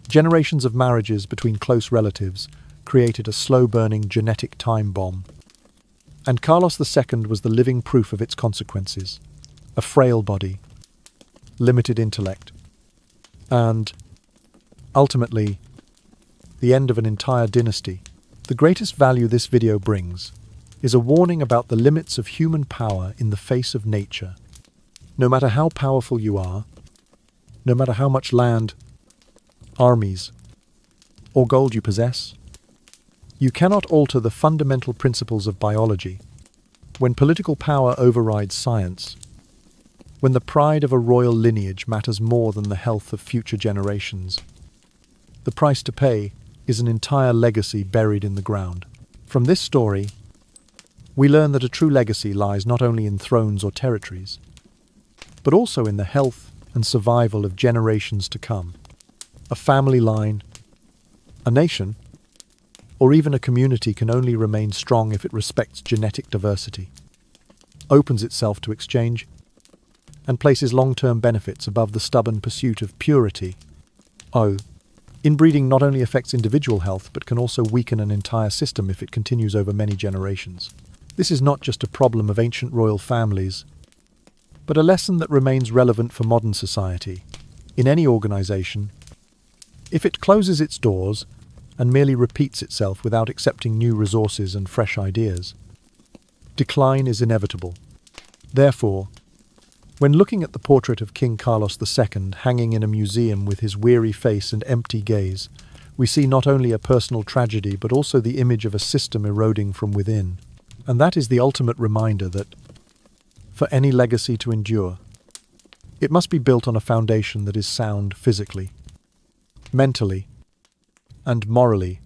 generations of marriages between close relatives created a slow-burning genetic time bomb, and Carlos II was the living proof of its consequences. A frail body, limited intellect, and, ultimately, the end of an entire dynasty. The greatest value this video brings is a warning about the limits of human power in the face of nature. No matter how powerful you are, no matter how much land, armies, or gold you possess, you cannot alter the fundamental principles of biology. When political power overrides science, when the pride of a royal lineage matters more than the health of future generations, the price to pay is an entire legacy buried in the ground. From this story, we learn that a true legacy lies not only in thrones or territories, but also in the health and survival of generations to come. A family line, a nation, or even a community can only remain strong if it respects genetic diversity, opens itself to exchange, and places long-term benefits above the stubborn pursuit of purity. Inbreeding not only affects individual health, but can also weaken an entire system if it continues over many generations. This is not just a problem of ancient royal families, but a lesson that remains relevant for modern society. In any organization, if it closes its doors and merely repeats itself without accepting new resources and fresh ideas, decline is inevitable. Therefore, when looking at the portrait of King Carlos II hanging in a museum with his weary face and empty gaze, we see not only a personal tragedy but also the image of a system eroding from within. And that is the ultimate reminder that, for any legacy to endure, it must be built on a foundation that is sound physically, mentally, and morally.